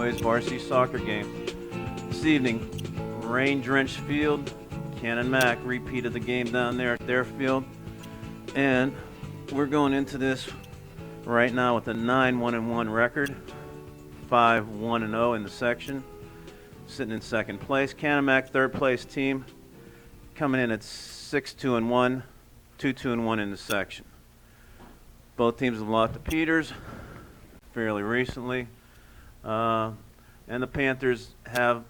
boys varsity soccer game. This evening, rain-drenched field. Canon-Mac repeated the game down there at their field. And we're going into this right now with a 9-1-1 record, 5-1-0 in the section. Sitting in second place. Canon-Mac third place team coming in at 6-2-1, 2-2-1 in the section. Both teams have lost to Peters fairly recently. And the Panthers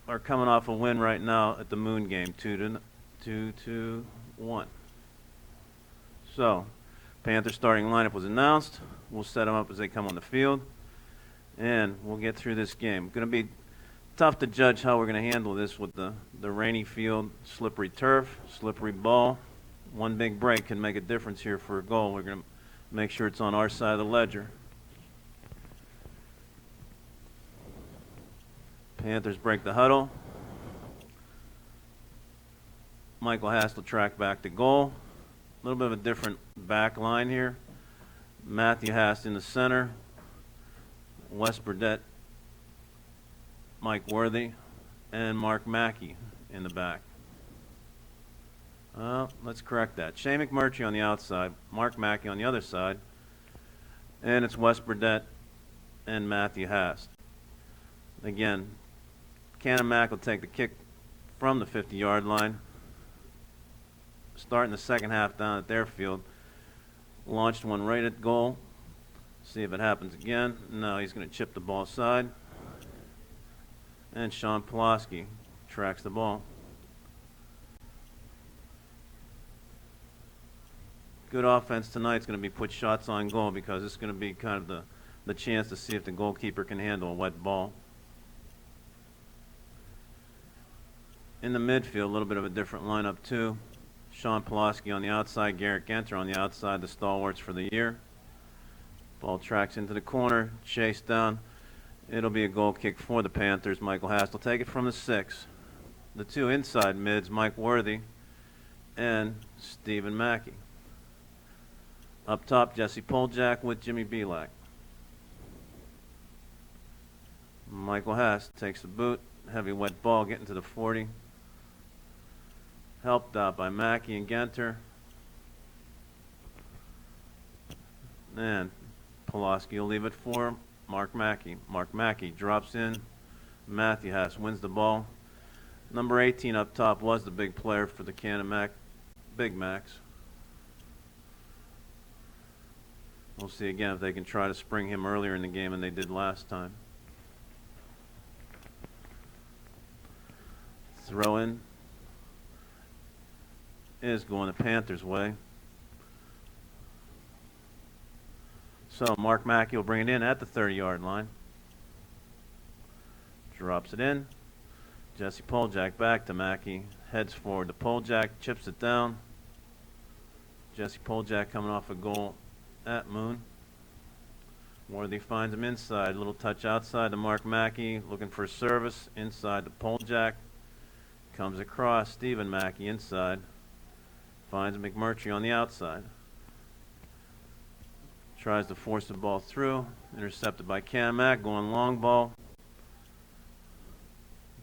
are coming off a win right now at the Moon game, 2-1. So, Panthers starting lineup was announced. We'll set them up as they come on the field, and we'll get through this game. Going to be tough to judge how we're going to handle this with the rainy field, slippery turf, slippery ball. One big break can make a difference here for a goal. We're going to make sure it's on our side of the ledger. Panthers break the huddle. Michael Haas will track back to goal. A little bit of a different back line here. Matthew Haas in the center. Wes Burdett, Mike Worthy, and Mark Mackey in the back. Let's correct that. Shane McMurtry on the outside, Mark Mackey on the other side, and it's Wes Burdett and Matthew Haas. Again, Canon-Mac will take the kick from the 50-yard line, starting the second half down at their field. Launched one right at goal. See if it happens again. No, he's going to chip the ball aside. And Sean Pulaski tracks the ball. Good offense tonight is going to be put shots on goal, because it's going to be kind of the chance to see if the goalkeeper can handle a wet ball. In the midfield, a little bit of a different lineup too. Sean Pulaski on the outside, Garrett Genter on the outside, the stalwarts for the year. Ball tracks into the corner, chased down. It'll be a goal kick for the Panthers. Michael Haas will take it from the 6. The two inside mids, Mike Worthy and Stephen Mackey. Up top, Jesse Poljak with Jimmy Belak. Michael Haas takes the boot. Heavy wet ball getting to the 40. Helped out by Mackey and Genter. And Pulaski will leave it for Mark Mackey. Mark Mackey drops in. Matthew Haas wins the ball. Number 18 up top was the big player for the Canon-Mac Big Macs. We'll see again if they can try to spring him earlier in the game than they did last time. Throw in is going the Panthers' way. So Mark Mackey will bring it in at the 30-yard line. Drops it in. Jesse Poljak back to Mackey. Heads forward to Poljak. Chips it down. Jesse Poljak coming off a goal at Moon. Worthy finds him inside. Little touch outside to Mark Mackey. Looking for a service. Inside to Poljak. Comes across. Stephen Mackey inside. Finds McMurtry on the outside. Tries to force the ball through. Intercepted by Canon-Mac. Going long ball.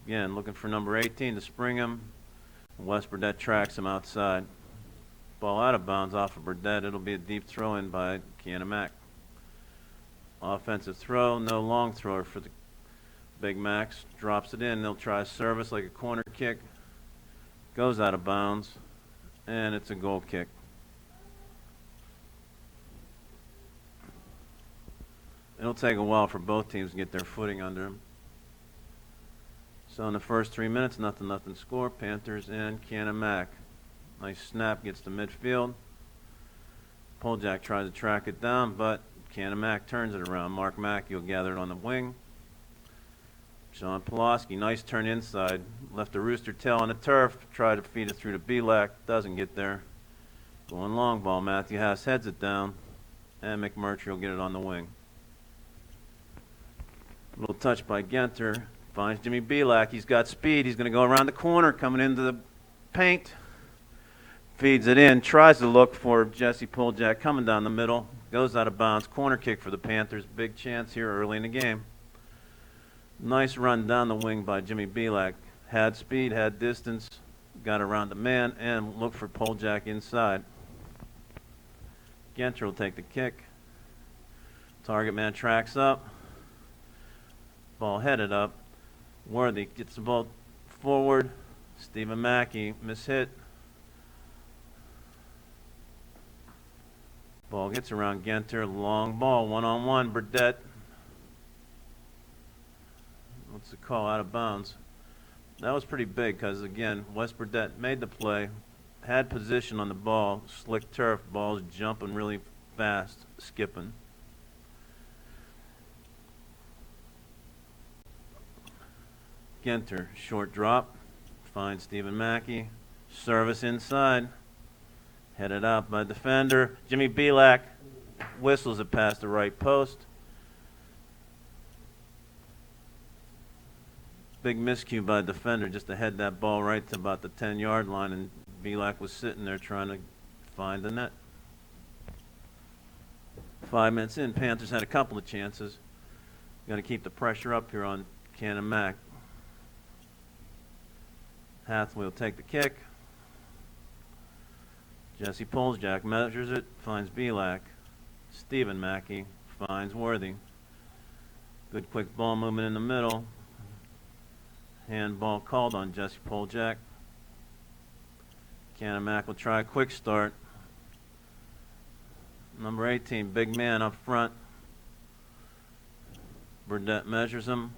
Again, looking for number 18 to spring him. Wes Burdett tracks him outside. Ball out of bounds off of Burdett. It'll be a deep throw in by Canon-Mac. Offensive throw. No long thrower for the Big Macs. Drops it in. They'll try a service like a corner kick. Goes out of bounds. And it's a goal kick. It'll take a while for both teams to get their footing under them. So in the first 3 minutes, nothing score. Panthers and Canon-Mac. Nice snap, gets to midfield. Poljak tries to track it down, but Canon-Mac turns it around. Mark Mackey will gather it on the wing. Sean Pulaski, nice turn inside. Left a rooster tail on the turf. Tried to feed it through to Belak. Doesn't get there. Going long ball. Matthew Haas heads it down. And McMurtry will get it on the wing. Little touch by Genter. Finds Jimmy Belak. He's got speed. He's going to go around the corner, coming into the paint. Feeds it in. Tries to look for Jesse Poljak coming down the middle. Goes out of bounds. Corner kick for the Panthers. Big chance here early in the game. Nice run down the wing by Jimmy Belak. Had speed, had distance, got around the man, and looked for Poljack inside. Genter will take the kick. Target man tracks up. Ball headed up. Worthy gets the ball forward. Stephen Mackey mishit. Ball gets around Genter. Long ball, one-on-one. Burdett. What's the call? Out of bounds. That was pretty big because, again, Wes Burdett made the play, had position on the ball, slick turf, ball's jumping really fast, skipping. Genter, short drop, finds Stephen Mackey, service inside, headed out by defender. Jimmy Belak whistles it past the right post. Big miscue by defender just to head that ball right to about the 10-yard line, and Belak was sitting there trying to find the net. 5 minutes in, Panthers had a couple of chances. Got to keep the pressure up here on Canon-Mac. Hathaway will take the kick. Jesse Poljack measures it, finds Belak. Stephen Mackey finds Worthy. Good quick ball movement in the middle. Handball called on Jesse Poljack. Canon-Mac will try a quick start. Number 18, big man up front. Burdett measures him.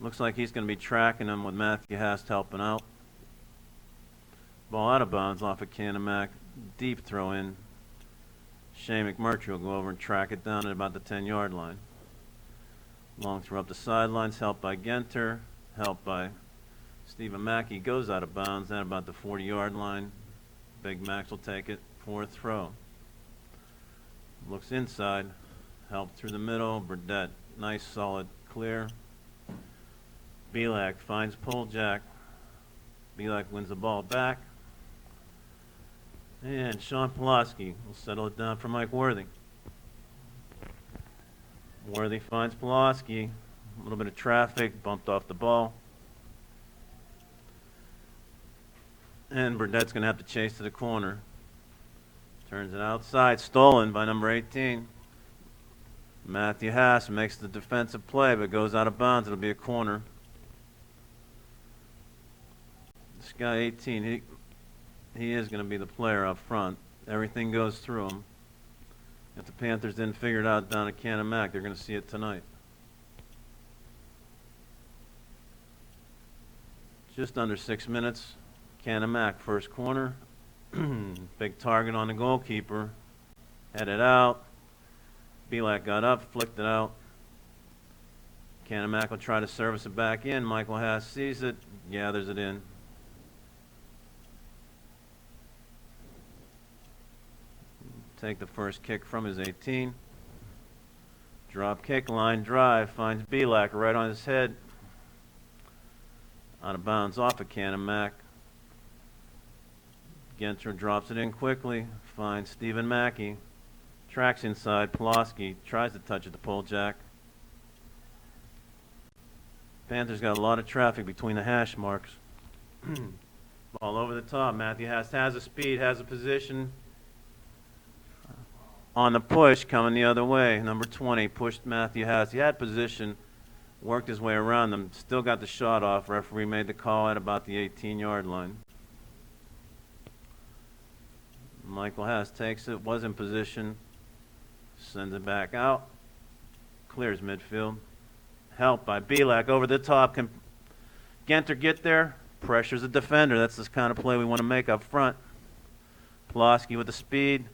Looks like he's going to be tracking him with Matthew Hast helping out. Ball out of bounds off of Canon-Mac. Deep throw in. Shane McMurtry will go over and track it down at about the 10-yard line. Long throw up the sidelines, helped by Genter. Helped by Stephen Mackey. Goes out of bounds at about the 40-yard line. Big Max will take it. Fourth throw. Looks inside. Helped through the middle. Burdett. Nice, solid, clear. Belak finds Poljack. Belak wins the ball back. And Sean Pulaski will settle it down for Mike Worthy. Worthy finds Pulaski. A little bit of traffic, bumped off the ball. And Burdett's going to have to chase to the corner. Turns it outside, stolen by number 18. Matthew Haas makes the defensive play, but goes out of bounds. It'll be a corner. This guy 18, he is going to be the player up front. Everything goes through him. If the Panthers didn't figure it out down at Canon-Mac, they're going to see it tonight. Just under 6 minutes. Canon-Mac, first corner. Big target on the goalkeeper. Headed out. Belak got up, flicked it out. Canon-Mac will try to service it back in. Michael Haas sees it, gathers it in. Take the first kick from his 18. Drop kick, line drive, finds Belak right on his head. Out of bounds off of Canon-Mac. Genter drops it in quickly, finds Stephen Mackey. Tracks inside, Pulaski tries to touch it to Poljack. Panthers got a lot of traffic between the hash marks. Ball over the top, Matthew has a speed, has a position. On the push, coming the other way, number 20 pushed Matthew Haas. He had position, worked his way around them, still got the shot off. Referee made the call at about the 18-yard line. Michael Haas takes it, was in position, sends it back out, clears midfield. Help by Belak over the top. Can Genter get there? Pressures the defender. That's the kind of play we want to make up front. Pulaski with the speed.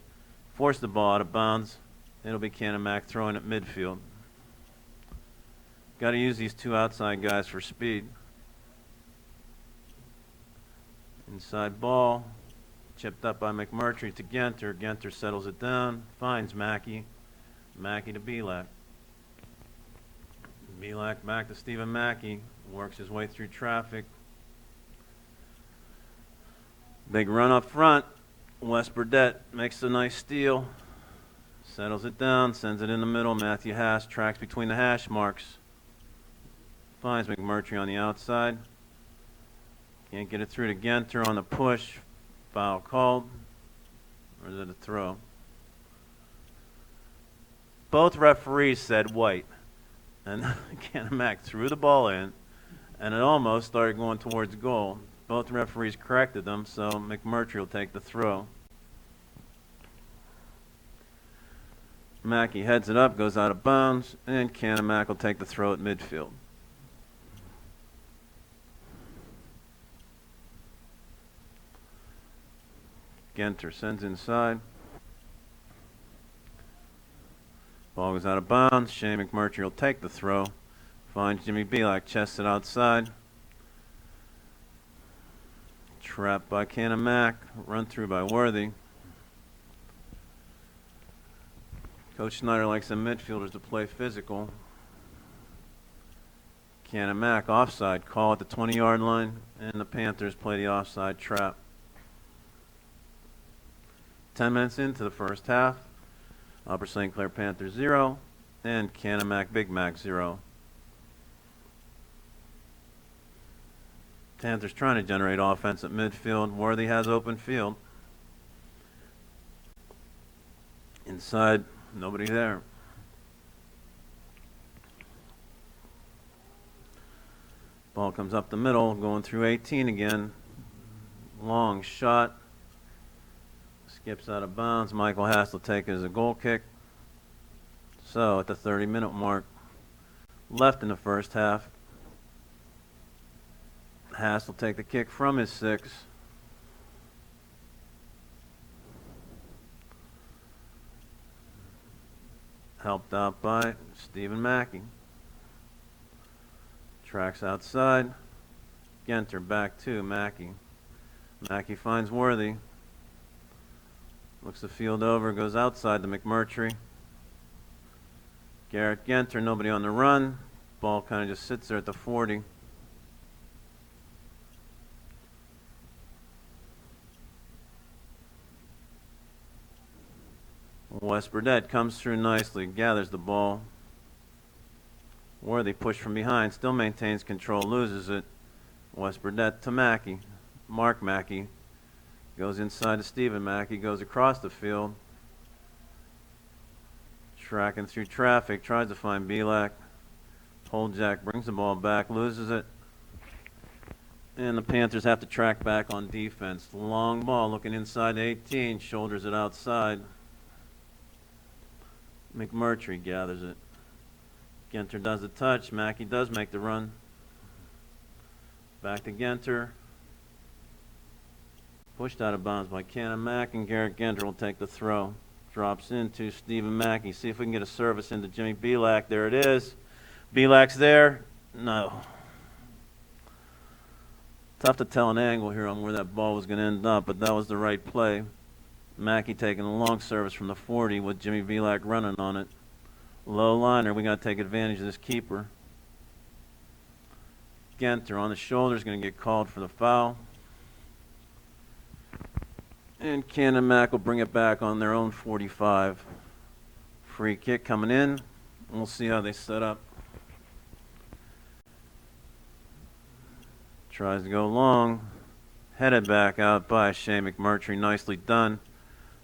Force the ball out of bounds. It'll be Canon-Mac throwing at midfield. Got to use these two outside guys for speed. Inside ball. Chipped up by McMurtry to Genter. Genter settles it down. Finds Mackey. Mackey to Belak. Belak back to Stephen Mackey. Works his way through traffic. Big run up front. Wes Burdett makes a nice steal. Settles it down. Sends it in the middle. Matthew Haas tracks between the hash marks. Finds McMurtry on the outside. Can't get it through to Genter on the push. Foul called. Or is it a throw? Both referees said white. And Canon-McMillan threw the ball in, and it almost started going towards goal. Both referees corrected them, so McMurtry will take the throw. Mackey heads it up, goes out of bounds, and Canon-McMillan will take the throw at midfield. Genter sends inside. Ball goes out of bounds. Shane McMurtry will take the throw. Finds Jimmy Belak, chests it outside. Trapped by Canon-McMillan. Run through by Worthy. Coach Snyder likes the midfielders to play physical. Canon-McMillan offside call at the 20-yard line, and the Panthers play the offside trap. 10 minutes into the first half. Upper St. Clair Panthers 0, and Canon-McMillan Big Mac 0. Panthers trying to generate offense at midfield. Worthy has open field. Inside, nobody there. Ball comes up the middle, going through 18 again. Long shot. Skips out of bounds. Michael Haas will take it as a goal kick. So at the 30-minute mark, left in the first half, Haas will take the kick from his 6. Helped out by Stephen Mackey. Tracks outside. Genter back to Mackey. Mackey finds Worthy. Looks the field over, goes outside to McMurtry. Garrett Genter, nobody on the run. Ball kind of just sits there at the 40. Wes Burdett comes through nicely, gathers the ball. Worthy push from behind, still maintains control, loses it. Wes Burdett to Mackey. Mark Mackey. Goes inside to Stephen Mackey, goes across the field. Tracking through traffic, tries to find Belak. Poljack brings the ball back, loses it. And the Panthers have to track back on defense. Long ball looking inside 18, shoulders it outside. McMurtry gathers it. Genter does the touch, Mackey does make the run. Back to Genter. Pushed out of bounds by Canon-McMillan, and Garrett Genter will take the throw. Drops into Stephen Mackey. See if we can get a service into Jimmy Belak. There it is. Belak's there. No. Tough to tell an angle here on where that ball was going to end up, but that was the right play. Mackey taking a long service from the 40 with Jimmy Belak running on it. Low liner. We got to take advantage of this keeper. Genter on the shoulder is going to get called for the foul. And Canon-McMillan will bring it back on their own 45. Free kick coming in. We'll see how they set up. Tries to go long. Headed back out by Shane McMurtry. Nicely done.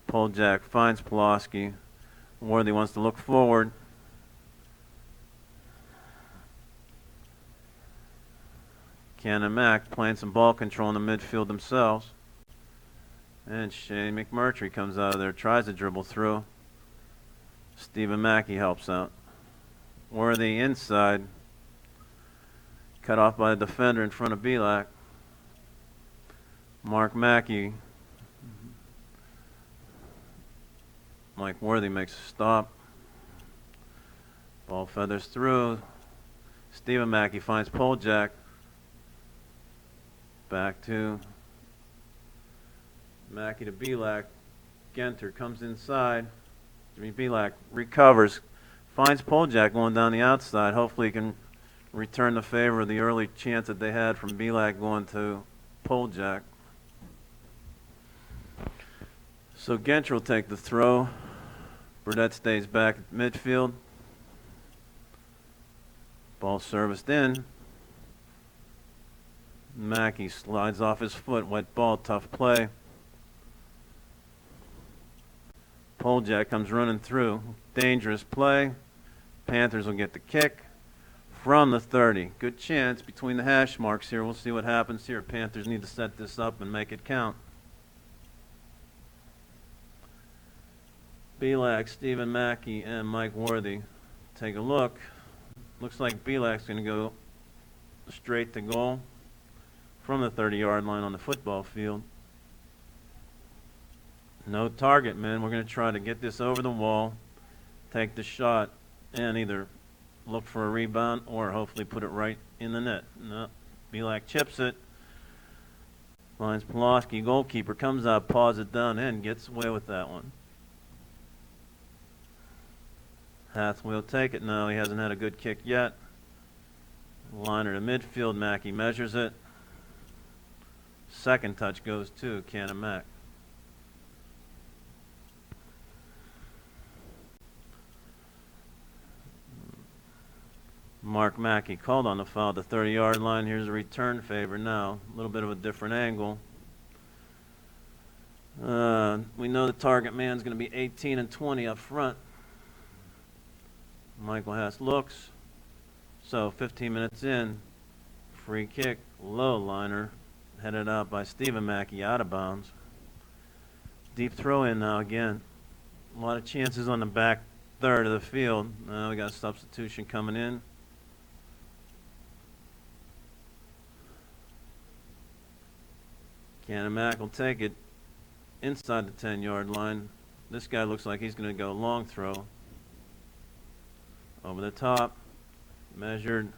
Poljack finds Pulaski. Worthy wants to look forward. Canon-McMillan playing some ball control in the midfield themselves. And Shane McMurtry comes out of there, tries to dribble through. Stephen Mackey helps out. Worthy inside. Cut off by the defender in front of Belak. Mark Mackey. Mike Worthy makes a stop. Ball feathers through. Stephen Mackey finds Poljack. Back to Mackey to Belak. Genter comes inside. Jimmy Belak recovers. Finds Poljack going down the outside. Hopefully he can return the favor of the early chance that they had from Belak going to Poljack. So Genter will take the throw. Burdett stays back at midfield. Ball serviced in. Mackey slides off his foot. Wet ball, tough play. Polejack comes running through. Dangerous play. Panthers will get the kick from the 30. Good chance between the hash marks here. We'll see what happens here. Panthers need to set this up and make it count. Belak, Stephen Mackey, and Mike Worthy. Take a look. Looks like Belak's going to go straight to goal from the 30-yard line on the football field. No target, man. We're going to try to get this over the wall, take the shot, and either look for a rebound or hopefully put it right in the net. No, Belak chips it. Finds Pulaski, goalkeeper, comes out, paws it down, and gets away with that one. Hathaway will take it now. He hasn't had a good kick yet. Liner to midfield. Mackey measures it. Second touch goes to Canon-McMillan. Mark Mackey called on the foul at the 30-yard line. Here's a return favor now. A little bit of a different angle. We know the target man's going to be 18 and 20 up front. Michael Haas looks. So 15 minutes in, free kick, low liner, headed out by Stephen Mackey, out of bounds. Deep throw in now again. A lot of chances on the back third of the field. Now we got a substitution coming in. Canon-McMillan will take it inside the 10-yard line. This guy looks like he's going to go long throw. Over the top, measured,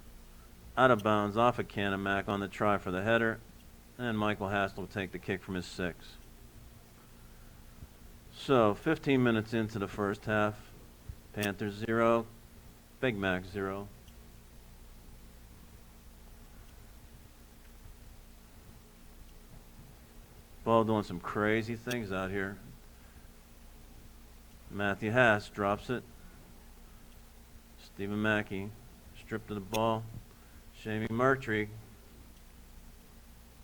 out of bounds off of Canon-McMillan on the try for the header, and Michael Haas will take the kick from his 6. So 15 minutes into the first half, Panthers 0, Big Mac 0. Ball doing some crazy things out here. Matthew Haas drops it. Stephen Mackey stripped of the ball. Shamie Murtry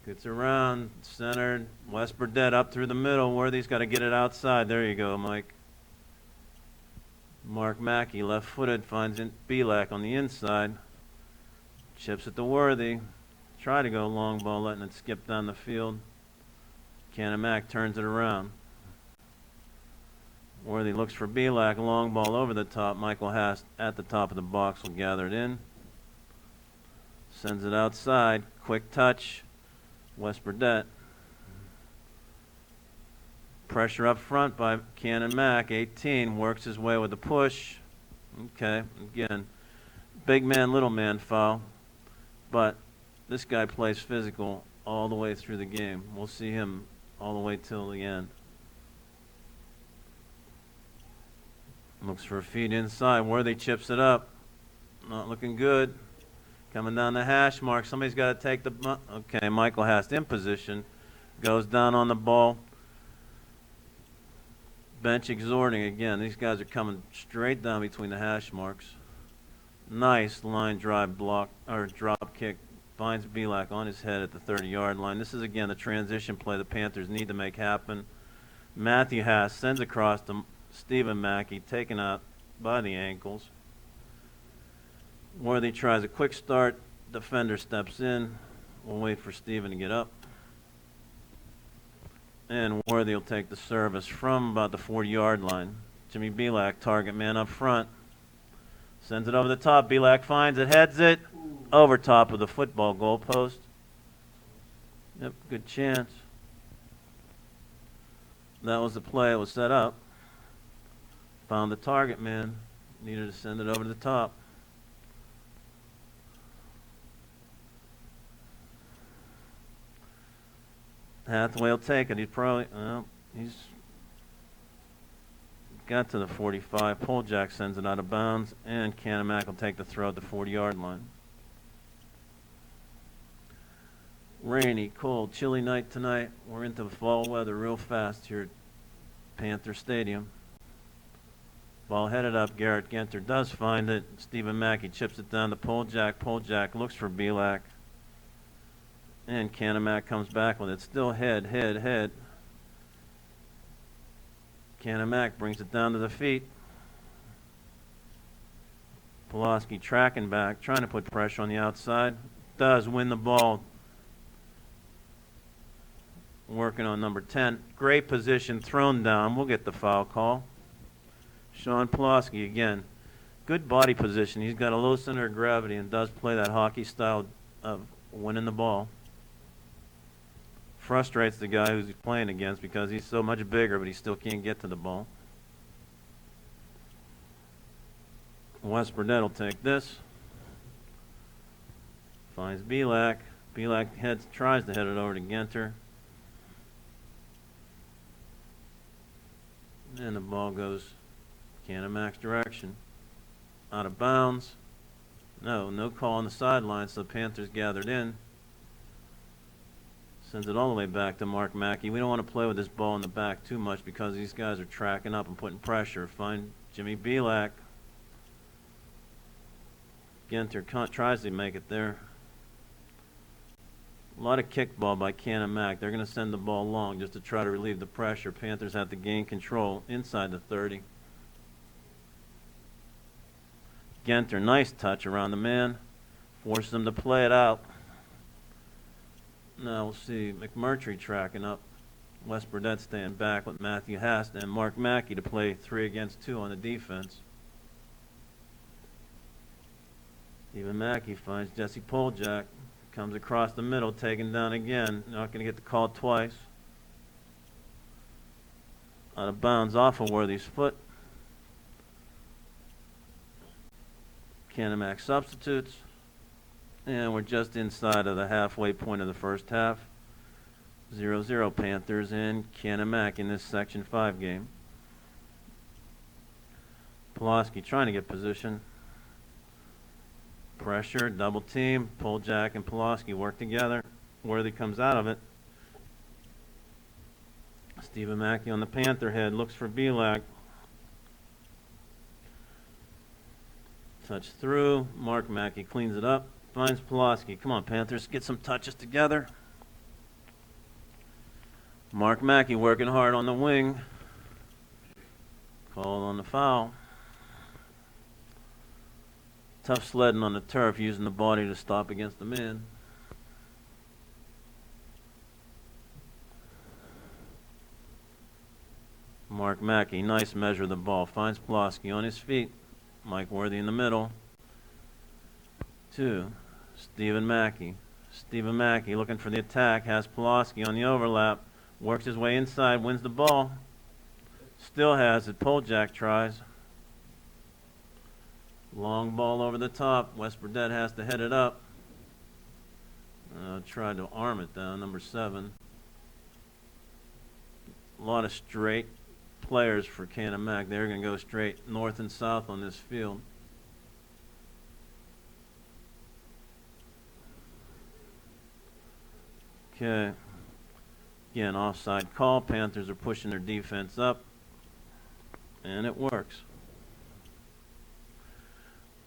gets around, centered. West Burdett up through the middle. Worthy's got to get it outside. There you go, Mike. Mark Mackey, left-footed, finds Belak on the inside. Chips it to Worthy. Try to go long ball, letting it skip down the field. Canon-McMillan turns it around. Worthy looks for Belak, long ball over the top. Michael Haas at the top of the box will gather it in. Sends it outside. Quick touch. West Burdett. Pressure up front by Canon-McMillan. 18 works his way with the push. Okay, again, big man, little man foul. But this guy plays physical all the way through the game. We'll see him all the way till the end. Looks for a feed inside. Worthy chips it up. Not looking good. Coming down the hash mark. Somebody's got to take the... Okay, Michael Haas in position. Goes down on the ball. Bench exhorting again. These guys are coming straight down between the hash marks. Nice line drive block, or drop kick. Finds Belak on his head at the 30-yard line. This is, again, the transition play the Panthers need to make happen. Matthew Haas sends across to Stephen Mackey, taken out by the ankles. Worthy tries a quick start. Defender steps in. We'll wait for Stephen to get up. And Worthy will take the service from about the 40-yard line. Jimmy Belak, target man up front. Sends it over the top. Belak finds it, heads it. Over top of the football goalpost. Yep, good chance. That was the play. It was set up. Found the target man. Needed to send it over to the top. Hathaway will take it. He's probably, he's got to the 45. Polejack sends it out of bounds, and Canon-McMillan will take the throw at the 40-yard line. Rainy, cold, chilly night tonight. We're into fall weather real fast here at Panther Stadium. Ball headed up. Garrett Genter does find it. Stephen Mackey chips it down to Polejack. Polejack looks for Belak. And Canon-McMillan comes back with it. Still head. Canon-McMillan brings it down to the feet. Pulaski tracking back, trying to put pressure on the outside. Does win the ball. Working on number 10. Great position, thrown down. We'll get the foul call. Sean Pulaski again. Good body position. He's got a low center of gravity and does play that hockey style of winning the ball. Frustrates the guy who's playing against because he's so much bigger, but he still can't get to the ball. Wes Burdett will take this. Finds Belak. Belak tries to head it over to Genter. And the ball goes Canon-McMillan's direction. Out of bounds. No call on the sideline, so the Panthers gathered in. Sends it all the way back to Mark Mackey. We don't want to play with this ball in the back too much because these guys are tracking up and putting pressure. Find Jimmy Belak. Genter tries to make it there. A lot of kickball by Canon-McMillan. They're going to send the ball long just to try to relieve the pressure. Panthers have to gain control inside the 30. Genter, nice touch around the man. Forces him to play it out. Now we'll see McMurtry tracking up. Wes Burdett staying back with Matthew Hast and Mark Mackey to play 3 against 2 on the defense. Stephen Mackey finds Jesse Poljak. Comes across the middle, taken down again. Not going to get the call twice. Out of bounds off of Worthy's foot. Canon-McMillan substitutes. And we're just inside of the halfway point of the first half. 0-0 Panthers and Canon-McMillan in this Section 5 game. Pulaski trying to get position. Pressure, double team. Poljak and Pulaski work together. Worthy comes out of it. Stephen Mackey on the Panther head. Looks for Belak. Touch through. Mark Mackey cleans it up. Finds Pulaski. Come on, Panthers. Get some touches together. Mark Mackey working hard on the wing. Called on the foul. Tough sledding on the turf, using the body to stop against the man. Mark Mackey, nice measure of the ball. Finds Pulaski on his feet. Mike Worthy in the middle. 2. Stephen Mackey. Stephen Mackey looking for the attack. Has Pulaski on the overlap. Works his way inside. Wins the ball. Still has it. Poljak tries. Long ball over the top. Wes Burdett has to head it up. Tried to arm it down. Number 7. A lot of straight players for Canon-McMillan. They're going to go straight north and south on this field. Okay. Again, offside call. Panthers are pushing their defense up. And it works.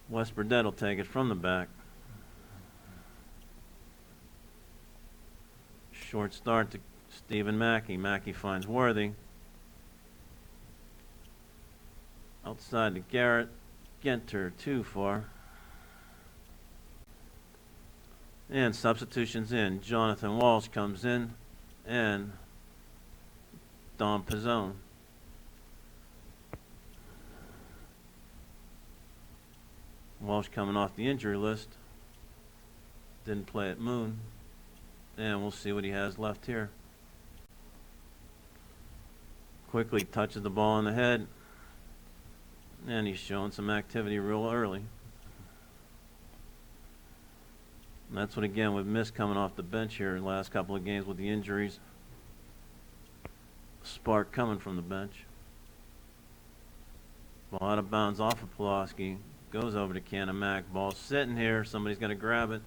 Wes Burdett will take it from the back. Short start to Stephen Mackey. Mackey finds Worthy. Outside to Garrett. Genter too far. And substitutions in. Jonathan Walsh comes in. And Don Pizzone. Walsh coming off the injury list. Didn't play at Moon. And we'll see what he has left here. Quickly touches the ball on the head. And he's showing some activity real early. And that's what, again, we've missed coming off the bench here in the last couple of games with the injuries. Spark coming from the bench. Ball out of bounds off of Pulaski. Goes over to Canon-McMillan. Ball sitting here. Somebody's got to grab it.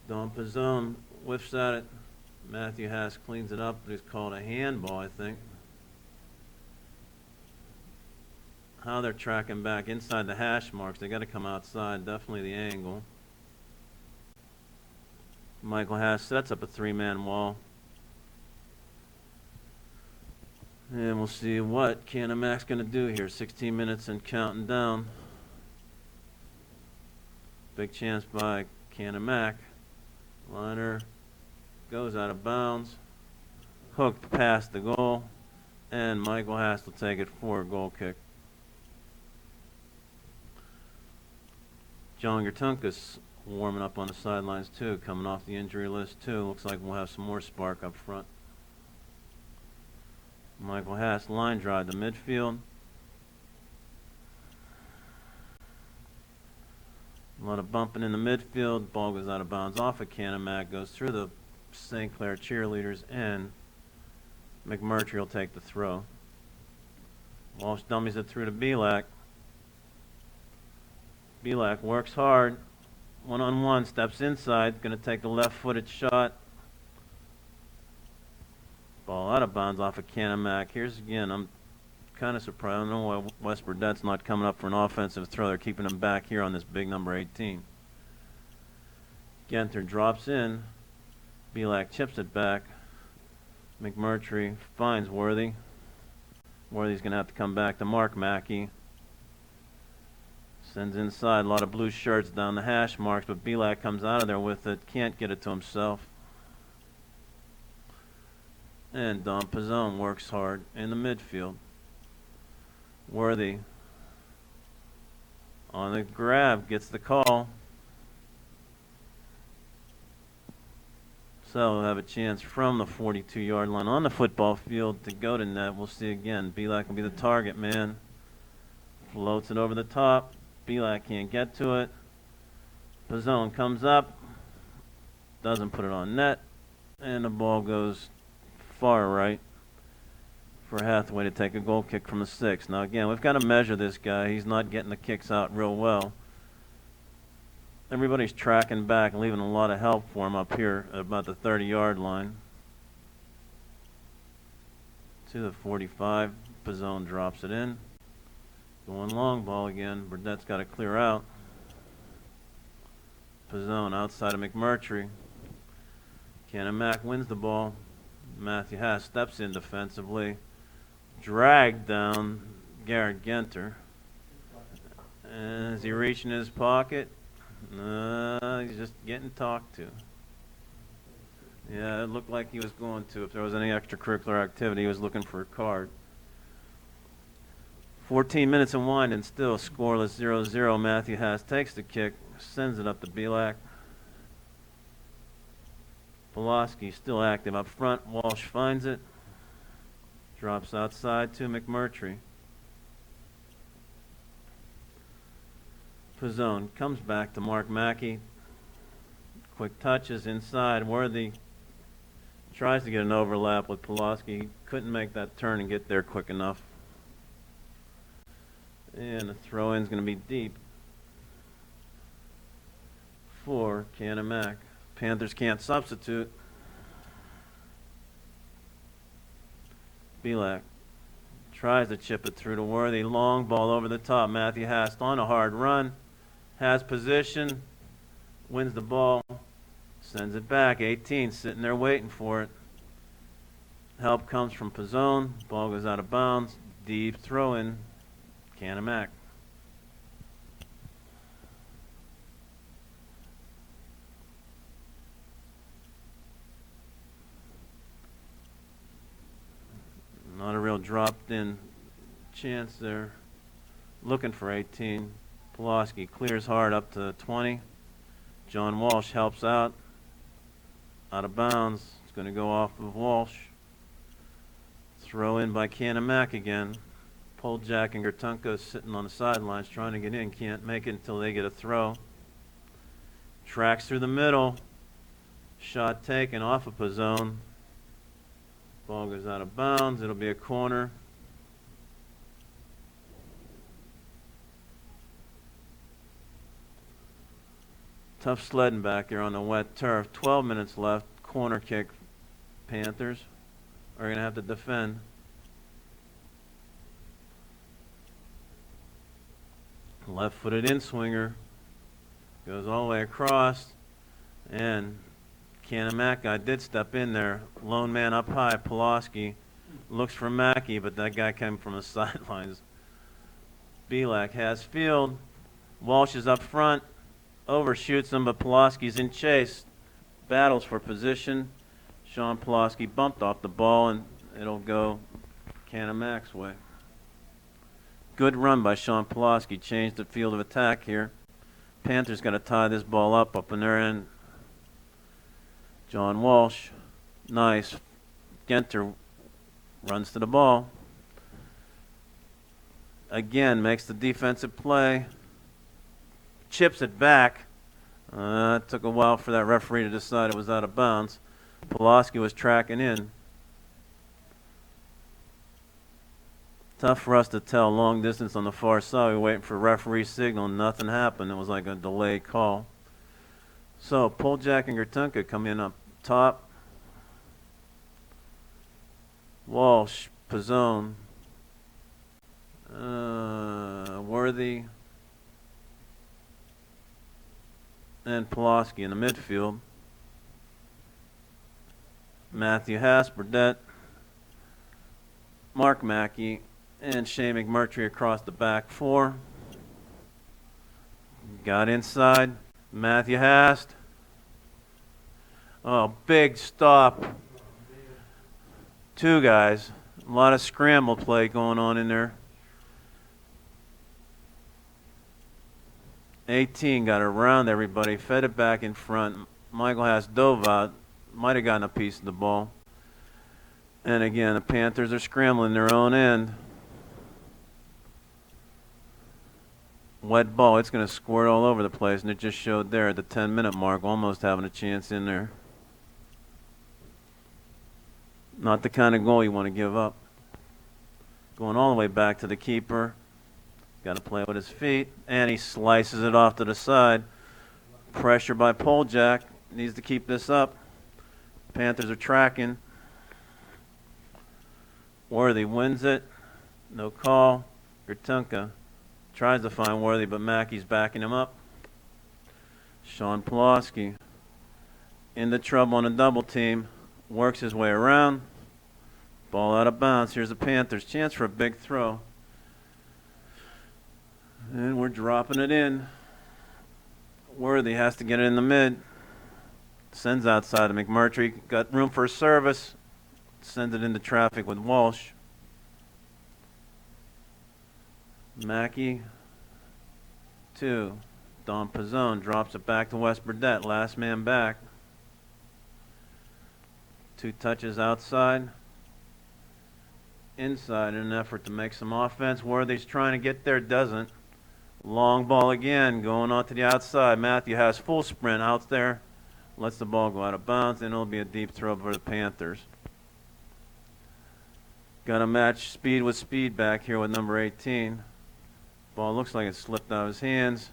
Don Pizzone whiffs at it. Matthew Haas cleans it up, but it's called a handball, I think. How they're tracking back inside the hash marks. They got to come outside. Definitely the angle. Michael Haas sets up a 3-man wall. And we'll see what Canon-McMillan's going to do here. 16 minutes and counting down. Big chance by Canon-McMillan. Liner goes out of bounds. Hooked past the goal. And Michael Haas will take it for a goal kick. John Gertunkus warming up on the sidelines too, coming off the injury list too. Looks like we'll have some more spark up front. Michael Haas line drive to midfield. A lot of bumping in the midfield. Ball goes out of bounds off of Canon-McMillan, goes through the St. Clair cheerleaders, and McMurtry will take the throw. Walsh dummies it through to Belak. Belak works hard. One-on-one, steps inside, going to take the left-footed shot. Ball out of bounds off of Canon-McMillan. Here's again, I'm kind of surprised. I don't know why West Burdett's not coming up for an offensive throw. They're keeping him back here on this big number 18. Genter drops in. Belak chips it back. McMurtry finds Worthy. Worthy's going to have to come back to Mark Mackey. Sends inside, a lot of blue shirts down the hash marks, but Belak comes out of there with it. Can't get it to himself. And Don Pizzone works hard in the midfield. Worthy on the grab, gets the call. So we'll have a chance from the 42-yard line on the football field to go to net. We'll see again. Belak will be the target man. Floats it over the top. Belak can't get to it. Pizzone comes up. Doesn't put it on net. And the ball goes far right for Hathaway to take a goal kick from the 6. Now again, we've got to measure this guy. He's not getting the kicks out real well. Everybody's tracking back and leaving a lot of help for him up here at about the 30-yard line. To the 45. Pizzone drops it in. Going long ball again. Burdett's got to clear out. Pizzone outside of McMurtry. Canon-McMillan wins the ball. Matthew Haas steps in defensively. Dragged down Garrett Genter. And is he reaching his pocket? He's just getting talked to. Yeah, it looked like he was going to. If there was any extracurricular activity, he was looking for a card. 14 minutes and winding, still scoreless 0-0. Matthew Haas takes the kick, sends it up to Belak. Pulaski still active up front. Walsh finds it. Drops outside to McMurtry. Pizzone comes back to Mark Mackey. Quick touches inside. Worthy tries to get an overlap with Pulaski. He couldn't make that turn and get there quick enough. And the throw-in is going to be deep for Canon-McMillan. Panthers can't substitute. Belak tries to chip it through to Worthy. Long ball over the top. Matthew Haas on a hard run. Has position. Wins the ball. Sends it back. 18 sitting there waiting for it. Help comes from Pizzone. Ball goes out of bounds. Deep throw in. Canon-McMillan. Not a real dropped-in chance there. Looking for 18. Pulaski clears hard up to 20. John Walsh helps out. Out of bounds. It's going to go off of Walsh. Throw in by Canon-McMillan again. Poljak and Gertunko sitting on the sidelines trying to get in. Can't make it until they get a throw. Tracks through the middle. Shot taken off of Pizzone. Ball goes out of bounds. It'll be a corner. Tough sledding back there on the wet turf. 12 minutes left. Corner kick. Panthers are going to have to defend. Left-footed in-swinger. Goes all the way across. And Canon-McMillan guy did step in there. Lone man up high. Pulaski looks for Mackey, but that guy came from the sidelines. Belak has field. Walsh is up front. Overshoots him, but Pulaski's in chase. Battles for position. Sean Pulaski bumped off the ball, and it'll go Canon-McMillan's way. Good run by Sean Pulaski. Changed the field of attack here. Panthers got to tie this ball up in their end. John Walsh. Nice. Genter runs to the ball. Again, makes the defensive play. Chips it back. It took a while for that referee to decide it was out of bounds. Pulaski was tracking in. Tough for us to tell. Long distance on the far side. We were waiting for referee signal. Nothing happened. It was like a delayed call. So Poljak and Gertunka come in up top. Walsh, Pizzone, Worthy, and Pulaski in the midfield. Matthew Haas, Burdett, Mark Mackey, and Shane McMurtry across the back four. Got inside. Matthew Haas. Oh, big stop. Two guys. A lot of scramble play going on in there. 18 got around everybody, fed it back in front. Michael Haas dove out. Might have gotten a piece of the ball. And again, the Panthers are scrambling their own end. Wet ball. It's going to squirt all over the place, and it just showed there at the 10-minute mark, almost having a chance in there. Not the kind of goal you want to give up. Going all the way back to the keeper. Got to play with his feet, and he slices it off to the side. Pressure by Poljak. Needs to keep this up. Panthers are tracking. Worthy wins it. No call. Gertunka tries to find Worthy, but Mackey's backing him up. Sean Pulaski into trouble on a double team. Works his way around. Ball out of bounds. Here's the Panthers. Chance for a big throw. And we're dropping it in. Worthy has to get it in the mid. Sends outside to McMurtry. Got room for a service. Sends it into traffic with Walsh. Mackey. 2. Don Pizzone drops it back to West Burdett. Last man back. 2 touches outside. Inside in an effort to make some offense. Worthy's trying to get there, doesn't. Long ball again, going on to the outside. Matthew has full sprint out there. Lets the ball go out of bounds, and it'll be a deep throw for the Panthers. Got to match speed with speed back here with number 18. Ball looks like it slipped out of his hands.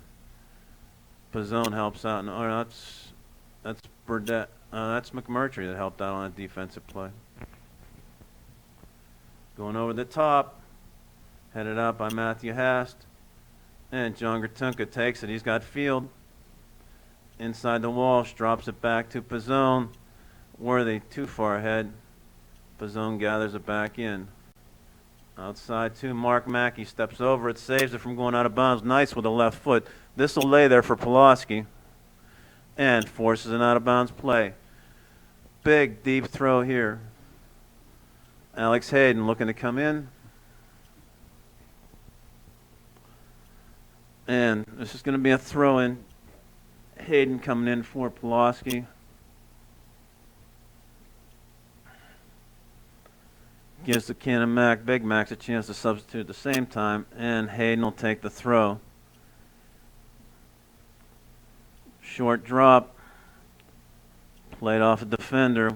Pizzone helps out. Oh, that's Burdett. That's McMurtry that helped out on a defensive play. Going over the top. Headed out by Matthew Hast. And John Gertunka takes it. He's got field. Inside the Walsh. Drops it back to Pizzone. Worthy too far ahead. Pizzone gathers it back in. Outside to Mark Mackey. Steps over it. Saves it from going out of bounds. Nice with the left foot. This will lay there for Pulaski. And forces an out of bounds play. Big deep throw here. Alex Hayden looking to come in. And this is going to be a throw in. Hayden coming in for Pulaski. Gives the Canon-McMillan Big Macs a chance to substitute at the same time. And Hayden will take the throw. Short drop. Played off a defender.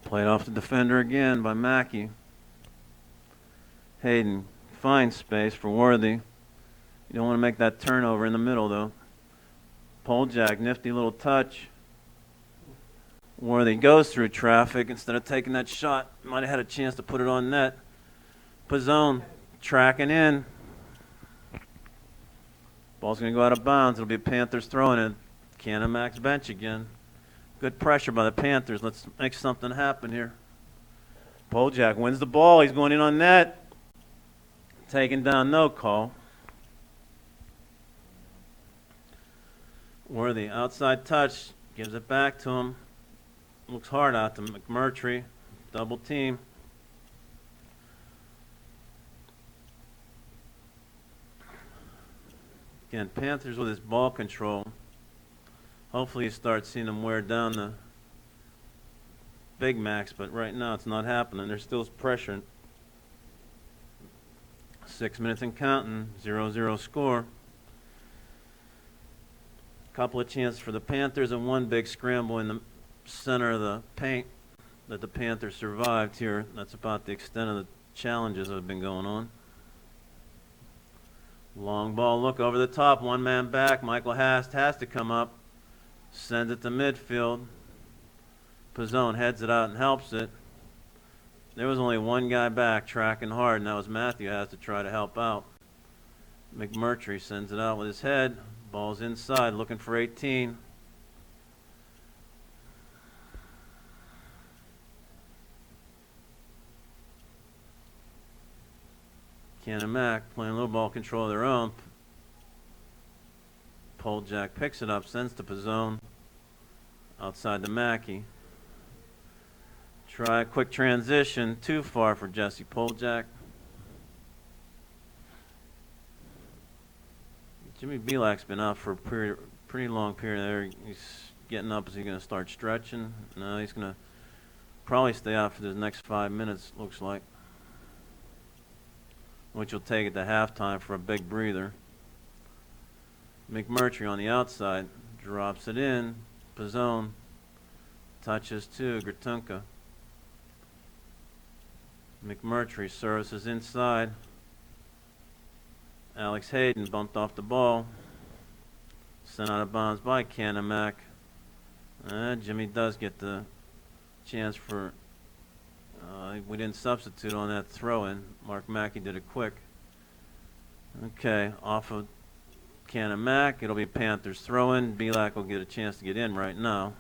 Played off the defender again by Mackey. Hayden finds space for Worthy. You don't want to make that turnover in the middle, though. Poljak, nifty little touch. Worthy goes through traffic. Instead of taking that shot, might have had a chance to put it on net. Pizzone tracking in. Ball's going to go out of bounds. It'll be Panthers throwing it. Canon-McMillan's bench again. Good pressure by the Panthers. Let's make something happen here. Poljack wins the ball. He's going in on net. Taken down, no call. Worthy, outside touch. Gives it back to him. Looks hard out to McMurtry. Double team. Again, Panthers with his ball control. Hopefully you start seeing them wear down the Big Macs, but right now it's not happening. There's still pressure. 6 minutes and counting. 0-0 score. Couple of chances for the Panthers and one big scramble in the center of the paint that the Panthers survived here. That's about the extent of the challenges that have been going on. Long ball look over the top. One man back. Michael Hast has to come up. Sends it to midfield. Pizzone heads it out and helps it. There was only one guy back tracking hard, and that was Matthew has to try to help out. McMurtry sends it out with his head. Ball's inside, looking for 18. Canon-Mac playing a little ball control of their own. Poljack picks it up, sends to Pizzone. Outside to Mackey. Try a quick transition. Too far for Jesse Poljack. Jimmy Belak's been out for a pretty long period there. He's getting up. Is he going to start stretching? No, he's going to probably stay out for the next 5 minutes, looks like. Which will take it to halftime for a big breather. McMurtry on the outside. Drops it in. Pizzone. Touches to Gertunka. McMurtry services inside. Alex Hayden bumped off the ball. Sent out of bounds by Canon-Mac. Jimmy does get the chance for... we didn't substitute on that throw-in. Mark Mackey did it quick. Okay, off of Canon-Mac. It'll be Panthers throw-in. Belak will get a chance to get in right now.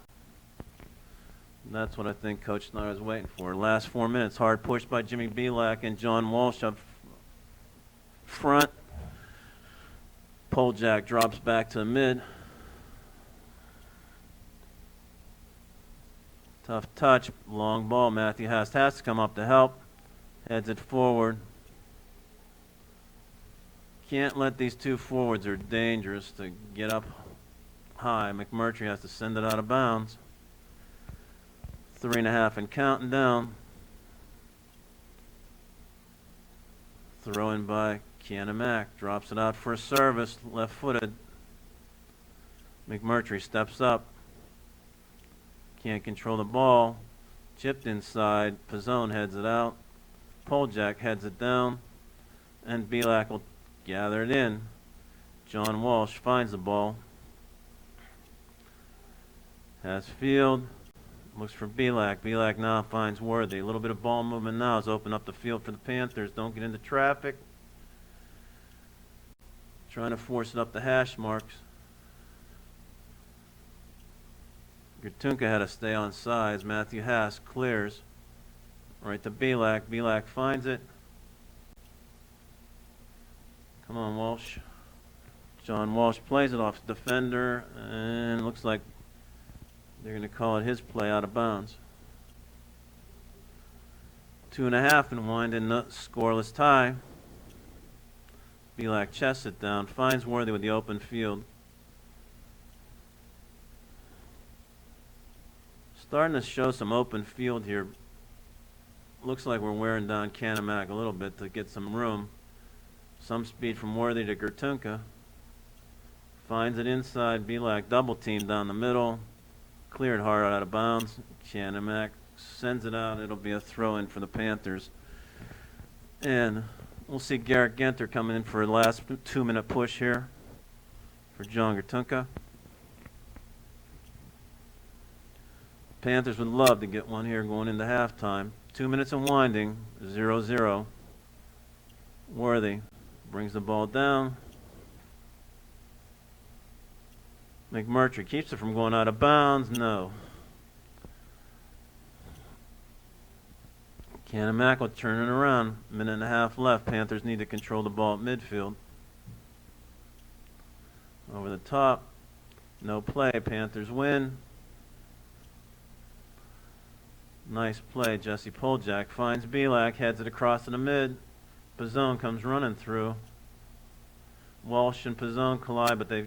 That's what I think Coach Snyder is waiting for. Last 4 minutes, hard push by Jimmy Belak and John Walsh up front. Poljack drops back to the mid. Tough touch, long ball. Matthew has to come up to help. Heads it forward. Can't let these two forwards, are dangerous to get up high. McMurtry has to send it out of bounds. 3.5 and counting down. Throw in by Canon-Mac. Drops it out for a service. Left-footed. McMurtry steps up. Can't control the ball. Chipped inside. Pizzone heads it out. Poljack heads it down. And Belak will gather it in. John Walsh finds the ball. Has field. Looks for Belak. Belak now finds Worthy. A little bit of ball movement now has opened up the field for the Panthers. Don't get into traffic. Trying to force it up the hash marks. Gertunka had to stay on sides. Matthew Haas clears. Right to Belak. Belak finds it. Come on, Walsh. John Walsh plays it off the defender, and looks like they're going to call it his play out of bounds. 2.5 and wind in the scoreless tie. Belak chests it down, finds Worthy with the open field. Starting to show some open field here. Looks like we're wearing down Canon-Mac a little bit to get some room. Some speed from Worthy to Gertunka. Finds it inside. Belak double team down the middle. Cleared hard out of bounds. Canon-Mac sends it out. It'll be a throw-in for the Panthers. And we'll see Garrett Genter coming in for a last 2-minute push here for John Gertunka. Panthers would love to get one here going into halftime. 2 minutes and winding. 0-0. Worthy brings the ball down. McMurtry keeps it from going out of bounds. No. Canon-McMillan turning around. Minute and a half left. Panthers need to control the ball at midfield. Over the top. No play. Panthers win. Nice play. Jesse Poljak finds Belak. Heads it across to the mid. Pizzone comes running through. Walsh and Pizzone collide, but they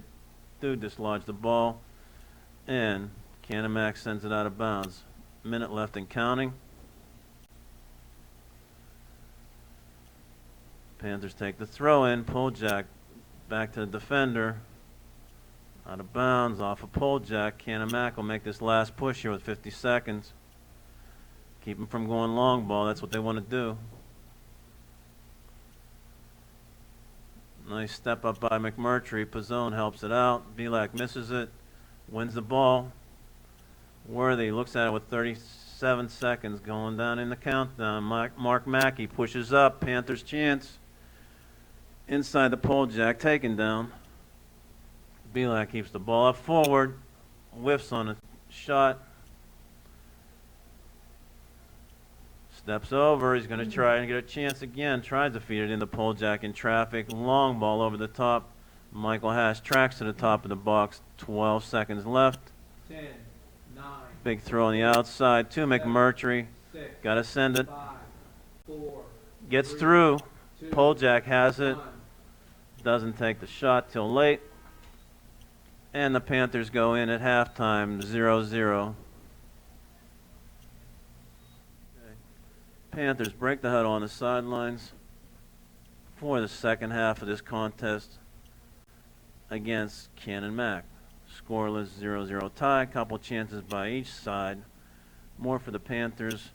do dislodge the ball. And Canon-McMillan sends it out of bounds. Minute left and counting. Panthers take the throw in. Poljak back to the defender. Out of bounds, off of Poljak. Canon-McMillan will make this last push here with 50 seconds. Keep him from going long ball. That's what they want to do. Nice step up by McMurtry. Pizzone helps it out. Belak misses it. Wins the ball. Worthy looks at it with 37 seconds going down in the countdown. Mark Mackey pushes up. Panthers chance. Inside the Poljak, taken down. Belak keeps the ball up forward. Whiffs on a shot. Steps over. He's going to try and get a chance again. Tries to feed it into Poljak in traffic. Long ball over the top. Michael Hash tracks to the top of the box. 12 seconds left. 10, 9. Big throw on the outside to McMurtry. Got to send it. 5, 4. Gets 3, through. 2, Poljak has it. 1. Doesn't take the shot till late. And the Panthers go in at halftime, 0-0. Panthers break the huddle on the sidelines for the second half of this contest against Canon-McMillan. Scoreless 0-0 tie, couple chances by each side. More for the Panthers.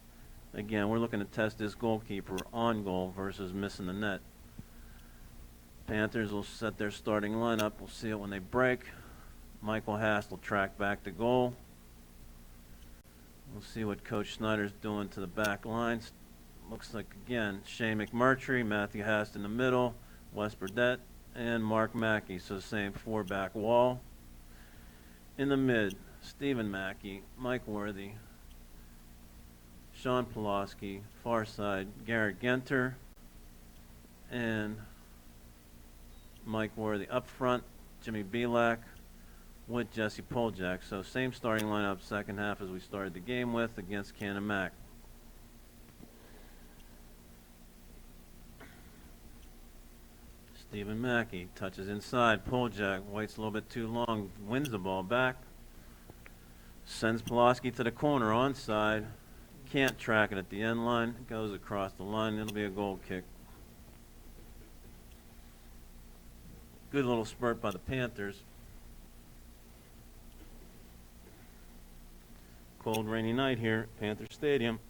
Again, we're looking to test this goalkeeper on goal versus missing the net. Panthers will set their starting lineup. We'll see it when they break. Michael Haas will track back to goal. We'll see what Coach Snyder's doing to the back lines. Looks like, again, Shane McMurtry, Matthew Haas in the middle, Wes Burdett, and Mark Mackey. So the same four-back wall. In the mid, Stephen Mackey, Mike Worthy, Sean Pulaski, far side, Garrett Genter, and Mike Worthy up front, Jimmy Belak with Jesse Poljak. So same starting lineup second half as we started the game with against Canon-McMillan. Stephen Mackey touches inside. Poljak waits a little bit too long, wins the ball back. Sends Pulaski to the corner onside. Can't track it at the end line. It goes across the line. It'll be a goal kick. Good little spurt by the Panthers. Cold, rainy night here at Panther Stadium.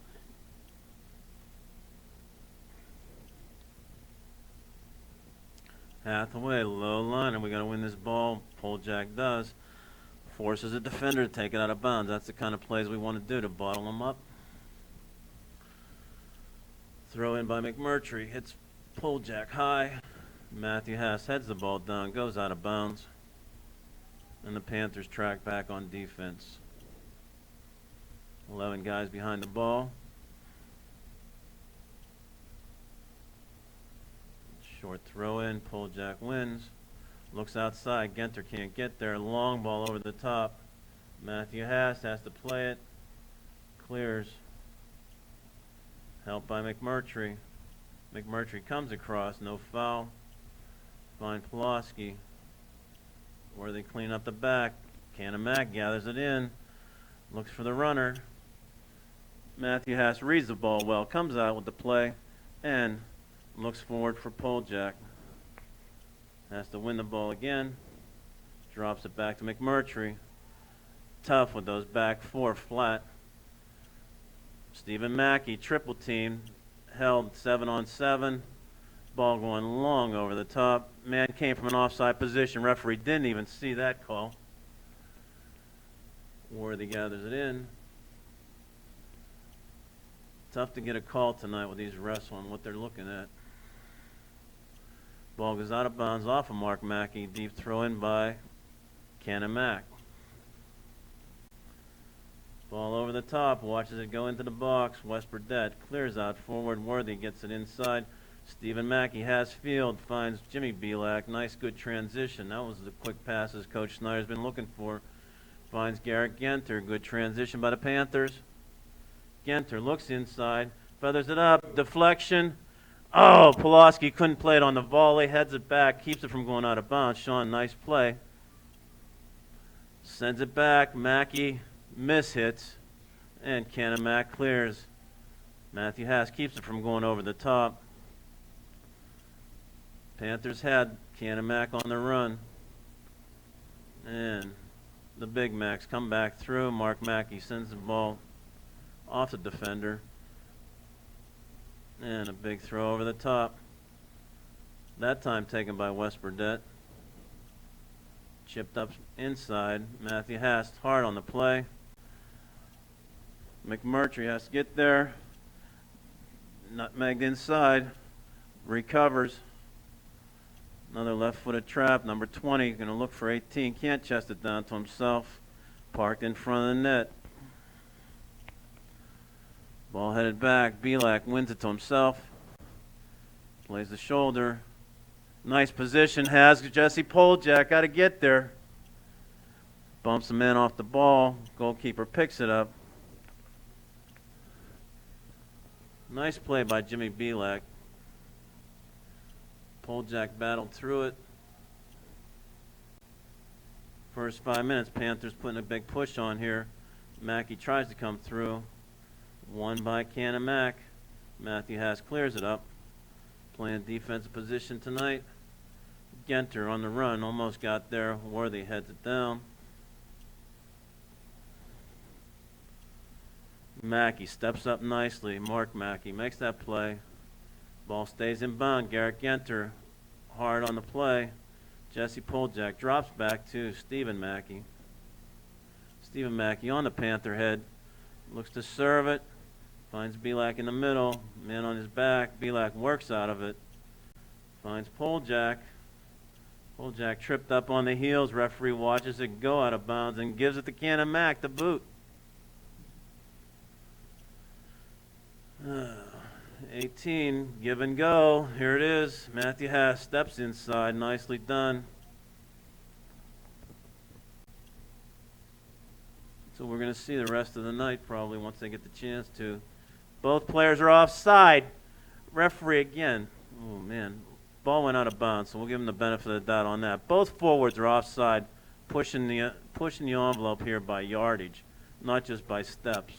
Hathaway, low line, and we got to win this ball. Poljak does. Forces a defender to take it out of bounds. That's the kind of plays we want to do to bottle them up. Throw in by McMurtry. Hits Poljak high. Matthew Haas heads the ball down, goes out of bounds. And the Panthers track back on defense. 11 guys behind the ball. Short throw in. Poljak wins. Looks outside. Genter can't get there. Long ball over the top. Matthew Haas has to play it. Clears. Help by McMurtry. McMurtry comes across. No foul. Find Pulaski. Where they clean up the back. Canon-McMillan gathers it in. Looks for the runner. Matthew Haas reads the ball well. Comes out with the play. And looks forward for Poljak. Has to win the ball again. Drops it back to McMurtry. Tough with those back four flat. Stephen Mackey, triple team. Held 7-on-7. Ball going long over the top. Man came from an offside position. Referee didn't even see that call. Worthy gathers it in. Tough to get a call tonight with these refs on what they're looking at. Ball goes out of bounds off of Mark Mackey. Deep throw in by Canon-Mac. Ball over the top, watches it go into the box. West Burdett clears out forward. Worthy gets it inside. Stephen Mackey has field, finds Jimmy Belak. Nice, good transition. That was the quick passes Coach Snyder's been looking for. Finds Garrett Genter. Good transition by the Panthers. Genter looks inside, feathers it up, deflection. Oh, Pulaski couldn't play it on the volley, heads it back, keeps it from going out of bounds. Sean, nice play. Sends it back, Mackey mishits, and Canon-Mac clears. Matthew Haas keeps it from going over the top. Panthers had Canon-Mac on the run. And the Big Macs come back through. Mark Mackey sends the ball off the defender. And a big throw over the top. That time taken by West Burdett. Chipped up inside. Matthew Hast hard on the play. McMurtry has to get there. Nutmegged inside. Recovers. Another left-footed trap. Number 20 going to look for 18. Can't chest it down to himself. Parked in front of the net. Ball headed back. Belak wins it to himself. Plays the shoulder. Nice position. Has Jesse Poljak. Got to get there. Bumps the man off the ball. Goalkeeper picks it up. Nice play by Jimmy Belak. Poljak battled through it. First 5 minutes, Panthers putting a big push on here. Mackey tries to come through. Won by Canon-Mac. Matthew Haas clears it up. Playing defensive position tonight. Genter on the run. Almost got there. Worthy heads it down. Mackey steps up nicely. Mark Mackey makes that play. Ball stays in bound. Garrett Genter hard on the play. Jesse Poljak drops back to Stephen Mackey. Stephen Mackey on the Panther head. Looks to serve it. Finds Belak in the middle. Man on his back. Belak works out of it. Finds Poljak. Poljak tripped up on the heels. Referee watches it go out of bounds and gives it to Canon-Mac to boot. 18, give and go. Here it is. Matthew Haas steps inside. Nicely done. So we're going to see the rest of the night probably once they get the chance to. Both players are offside. Referee again. Oh, man. Ball went out of bounds, so we'll give him the benefit of the doubt on that. Both forwards are offside, pushing the envelope here by yardage, not just by steps.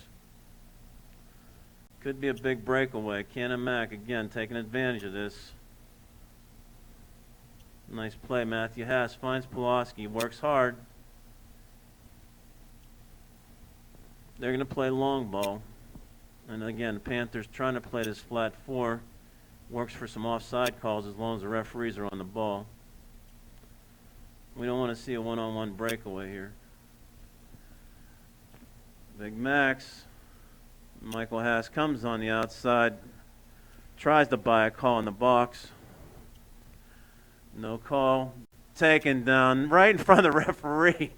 Could be a big breakaway. Canon-Mac, again, taking advantage of this. Nice play. Matthew Haas finds Pulaski, works hard. They're going to play long ball. And again, the Panthers trying to play this flat four. Works for some offside calls as long as the referees are on the ball. We don't want to see a one-on-one breakaway here. Big Max. Michael Haas comes on the outside. Tries to buy a call in the box. No call. Taken down right in front of the referee.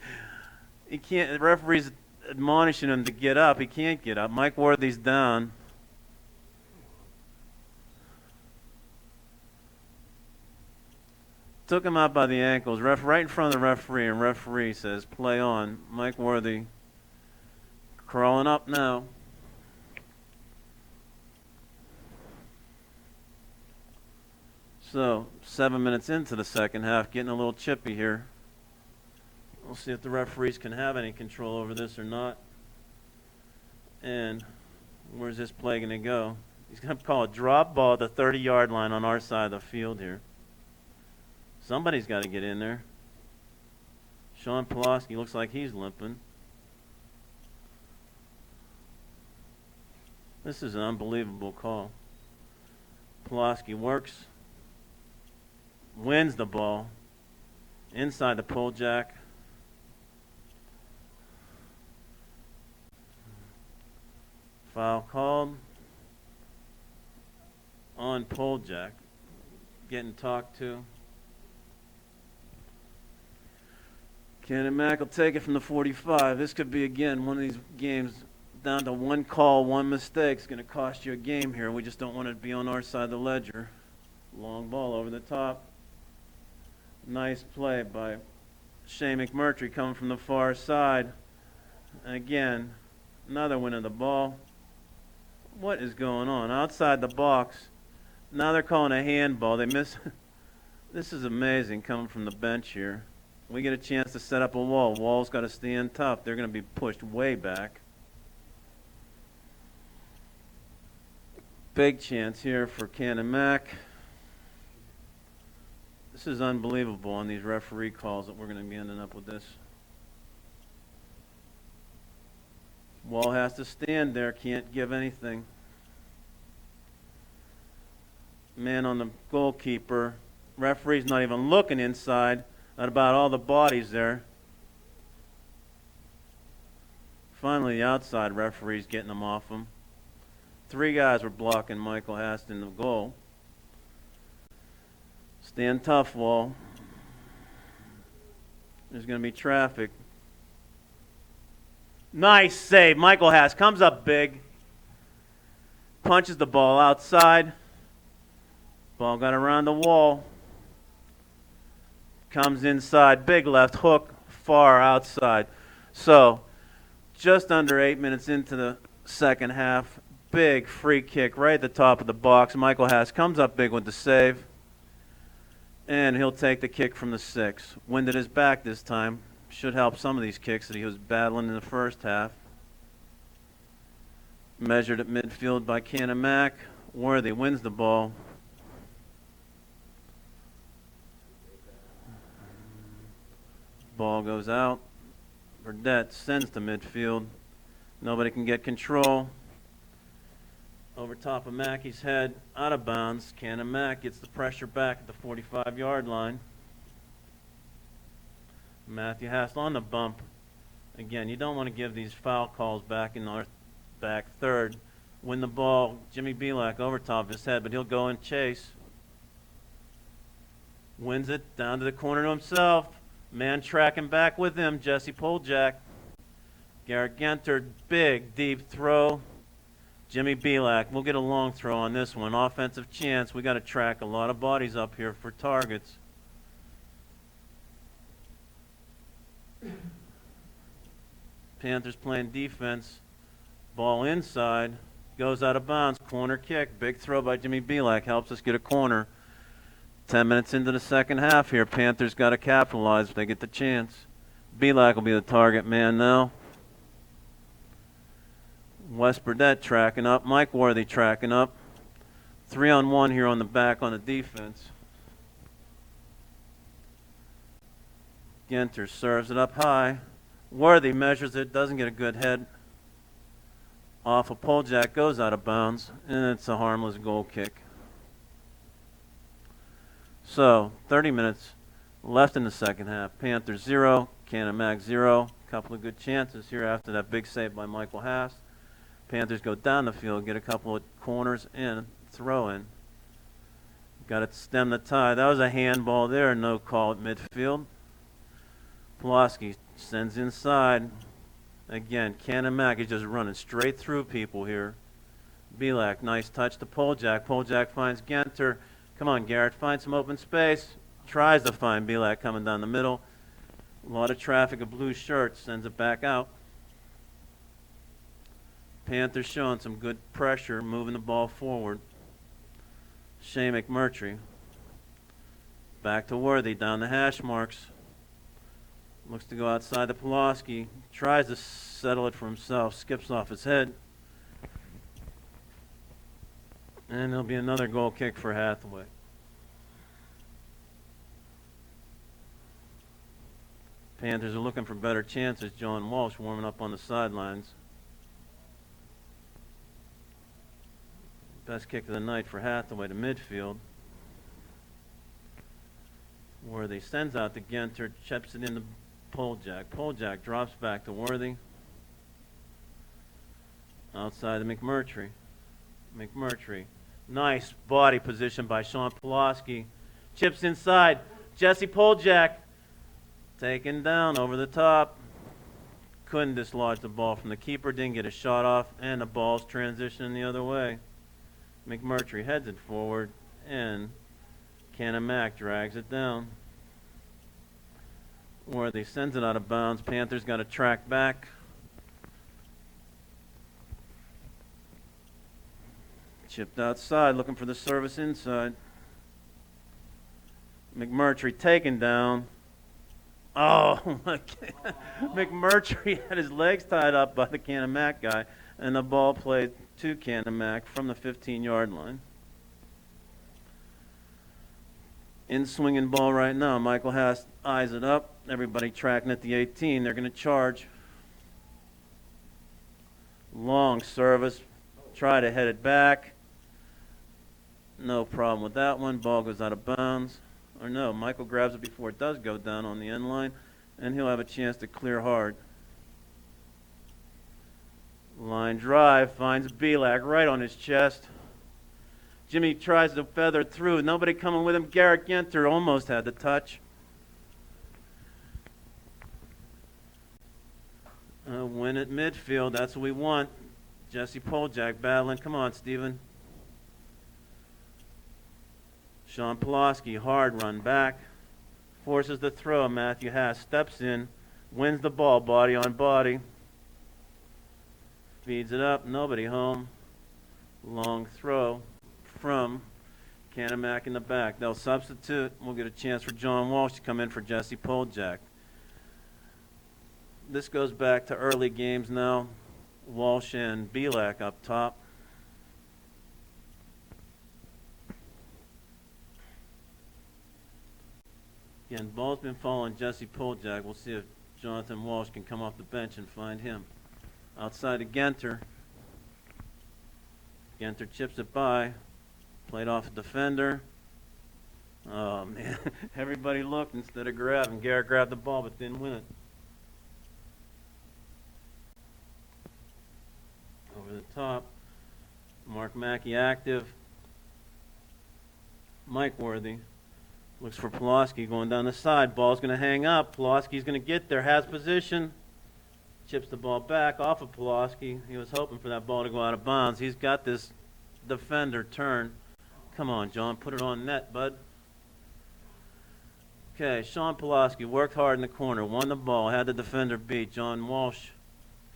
He can't. The referee's admonishing him to get up. He can't get up. Mike Worthy's down. Took him out by the ankles. Right in front of the referee, and referee says, play on. Mike Worthy crawling up now. So, 7 minutes into the second half, getting a little chippy here. We'll see if the referees can have any control over this or not. And where's this play going to go? He's going to call a drop ball at the 30-yard line on our side of the field here. Somebody's got to get in there. Sean Pulaski looks like he's limping. This is an unbelievable call. Pulaski works. Wins the ball. Inside the Poljak. Foul called on Poljak. Getting talked to. Canon-Mac will take it from the 45. This could be, again, one of these games down to one call, one mistake. It's going to cost you a game here. We just don't want it to be on our side of the ledger. Long ball over the top. Nice play by Shane McMurtry coming from the far side. Again, another win of the ball. What is going on? Outside the box. Now they're calling a handball. They miss. This is amazing coming from the bench here. We get a chance to set up a wall. Wall's got to stand tough. They're going to be pushed way back. Big chance here for Canon-Mac. This is unbelievable on these referee calls that we're going to be ending up with this. Wall has to stand there. Can't give anything. Man on the goalkeeper. Referee's not even looking inside at about all the bodies there. Finally, the outside referee's getting them off him. 3 guys were blocking Michael Hast in the goal. Stand tough, Wall. There's going to be traffic. Nice save. Michael Hast comes up big. Punches the ball outside. Ball got around the wall. Comes inside. Big left hook. Far outside. So, just under 8 minutes into the second half. Big free kick right at the top of the box. Michael Hast comes up big with the save. And he'll take the kick from the 6. Wind at his back this time. Should help some of these kicks that he was battling in the first half. Measured at midfield by Canon-Mac. Worthy wins the ball. Ball goes out. Burdette sends to midfield. Nobody can get control. Over top of Mackey's head, out of bounds. Canon-Mac gets the pressure back at the 45-yard line. Matthew Hast on the bump. Again, you don't want to give these foul calls back in our back third. Win the ball, Jimmy Belak over top of his head, but he'll go and chase. Wins it down to the corner to himself. Man tracking back with him, Jesse Poljak. Garrett Genter, big, deep throw. Jimmy Belak, we'll get a long throw on this one. Offensive chance. We got to track a lot of bodies up here for targets. Panthers playing defense. Ball inside. Goes out of bounds. Corner kick. Big throw by Jimmy Belak. Helps us get a corner. 10 minutes into the second half here. Panthers got to capitalize if they get the chance. Belak will be the target man now. Wes Burdette tracking up. Mike Worthy tracking up. 3-on-1 here on the back on the defense. Genter serves it up high. Worthy measures it, doesn't get a good head. Off of Poljak, goes out of bounds, and it's a harmless goal kick. So, 30 minutes left in the second half. Panthers 0, Canon-Mac 0. Couple of good chances here after that big save by Michael Hast. Panthers go down the field, get a couple of corners in, throw in. Got to stem the tide. That was a handball there, no call at midfield. Pulaski sends inside. Again, Canon-Mac is just running straight through people here. Belak, nice touch to Poljak. Poljak finds Genter. Come on, Garrett, find some open space. Tries to find Belak coming down the middle. A lot of traffic of blue shirts, sends it back out. Panthers showing some good pressure, moving the ball forward. Shane McMurtry. Back to Worthy, down the hash marks. Looks to go outside to Pulaski. Tries to settle it for himself, skips off his head. And there'll be another goal kick for Hathaway. Panthers are looking for better chances. John Walsh warming up on the sidelines. Best kick of the night for Hathaway to midfield. Worthy sends out to Genter, chips it into Poljak. Poljak drops back to Worthy. Outside to McMurtry. McMurtry. Nice body position by Sean Pulaski. Chips inside. Jesse Poljak Taken down over the top. Couldn't dislodge the ball from the keeper, didn't get a shot off, and the ball's transitioning the other way. McMurtry heads it forward, and Canon-Mac drags it down. Worthy sends it out of bounds. Panthers got to track back. Chipped outside, looking for the service inside. McMurtry taken down. Oh, my God. McMurtry had his legs tied up by the Canon-Mac guy, and the ball played to Canon-Mac from the 15-yard line. In swinging ball right now. Michael Haas eyes it up. Everybody tracking at the 18. They're going to charge. Long service. Try to head it back. No problem with that one. Ball goes out of bounds. Or no, Michael grabs it before it does go down on the end line, and he'll have a chance to clear hard. Line drive, finds Belak right on his chest. Jimmy tries to feather through. Nobody coming with him. Garrett Genter almost had the touch. Win at midfield, that's what we want. Jesse Poljak battling. Come on, Steven. Sean Pulaski, hard run back. Forces the throw. Matthew Haas steps in. Wins the ball, body on body. Feeds it up. Nobody home. Long throw from Canon-Mac in the back. They'll substitute. We'll get a chance for John Walsh to come in for Jesse Poljak. This goes back to early games now. Walsh and Belak up top. Again, ball's been following Jesse Poljak. We'll see if Jonathan Walsh can come off the bench and find him. Outside to Genter. Genter chips it by. Played off a defender. Oh, man. Everybody looked instead of grabbing. Garrett grabbed the ball but didn't win it. Over the top. Mark Mackey active. Mike Worthy. Looks for Pulaski going down the side. Ball's going to hang up. Pulaski's going to get there. Has position. Chips the ball back off of Pulaski. He was hoping for that ball to go out of bounds. He's got this defender turn. Come on, John. Put it on net, bud. Okay, Sean Pulaski worked hard in the corner. Won the ball. Had the defender beat. John Walsh,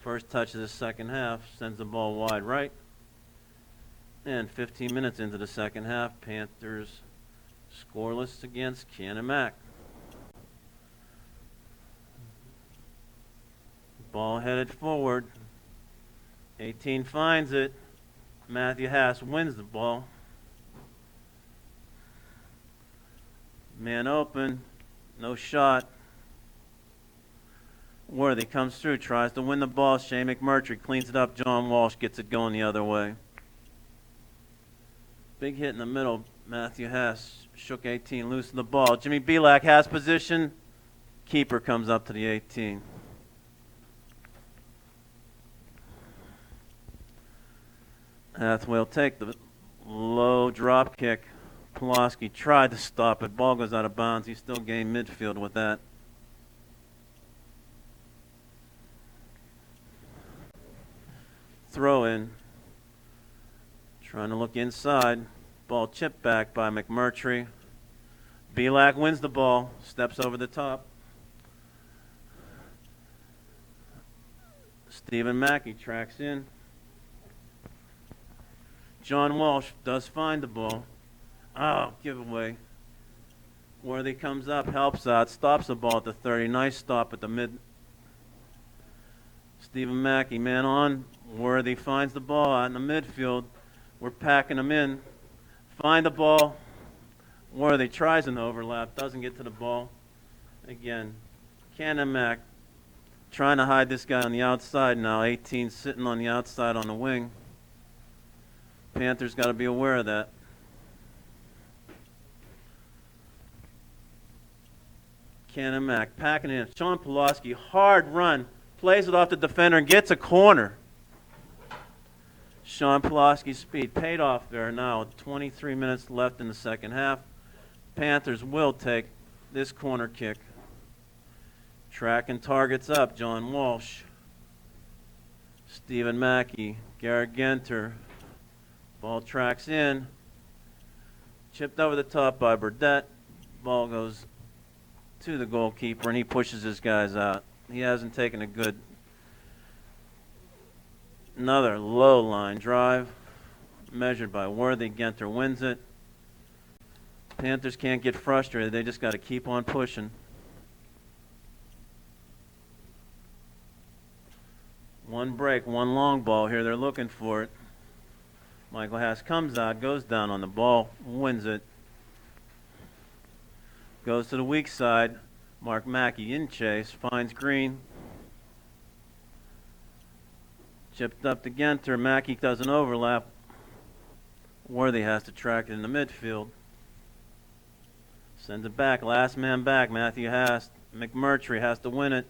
first touch of the second half, sends the ball wide right. And 15 minutes into the second half, Panthers scoreless against Canon-Mac. Ball headed forward. 18 finds it. Matthew Haas wins the ball. Man open. No shot. Worthy comes through, tries to win the ball. Shane McMurtry cleans it up. John Walsh gets it going the other way. Big hit in the middle. Matthew Haas shook 18 loose of the ball. Jimmy Belak has position. Keeper comes up to the 18. Hathaway will take the low drop kick. Pulaski tried to stop it. Ball goes out of bounds. He still gained midfield with that. Throw in. Trying to look inside. Ball chipped back by McMurtry. Belak wins the ball. Steps over the top. Stephen Mackey tracks in. John Walsh does find the ball. Oh, giveaway. Worthy comes up, helps out, stops the ball at the 30. Nice stop at the mid. Stephen Mackey, man on. Worthy finds the ball out in the midfield. We're packing them in. Find the ball. Worthy tries an overlap, doesn't get to the ball. Again, Canon-Mac trying to hide this guy on the outside now. 18 sitting on the outside on the wing. Panthers got to be aware of that. Canon-Mac packing in. Sean Pulaski, hard run, plays it off the defender and gets a corner. Sean Pulaski's speed paid off there now. 23 minutes left in the second half. Panthers will take this corner kick. Tracking targets up, John Walsh. Stephen Mackey, Garrett Genter. Ball tracks in. Chipped over the top by Burdett. Ball goes to the goalkeeper, and he pushes his guys out. He hasn't taken a good... Another low line drive. Measured by Worthy. Genter wins it. Panthers can't get frustrated. They just got to keep on pushing. One break, one long ball here. They're looking for it. Michael Haas comes out, goes down on the ball, wins it. Goes to the weak side. Mark Mackey in chase, finds Green. Chipped up to Genter. Mackey does an overlap. Worthy has to track it in the midfield. Sends it back. Last man back. Matthew Haas. McMurtry has to win it.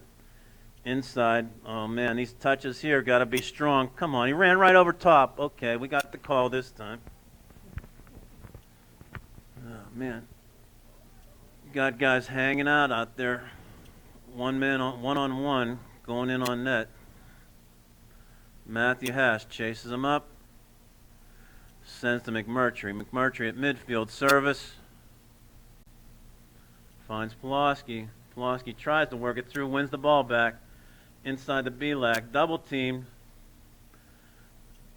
Inside. Oh, man. These touches here got to be strong. Come on. He ran right over top. Okay. We got the call this time. Oh, man. Got guys hanging out there. One on one. Going in on net. Matthew Haas chases him up. Sends to McMurtry. McMurtry at midfield service. Finds Pulaski. Pulaski tries to work it through, wins the ball back. Inside the B-lag. Double teamed.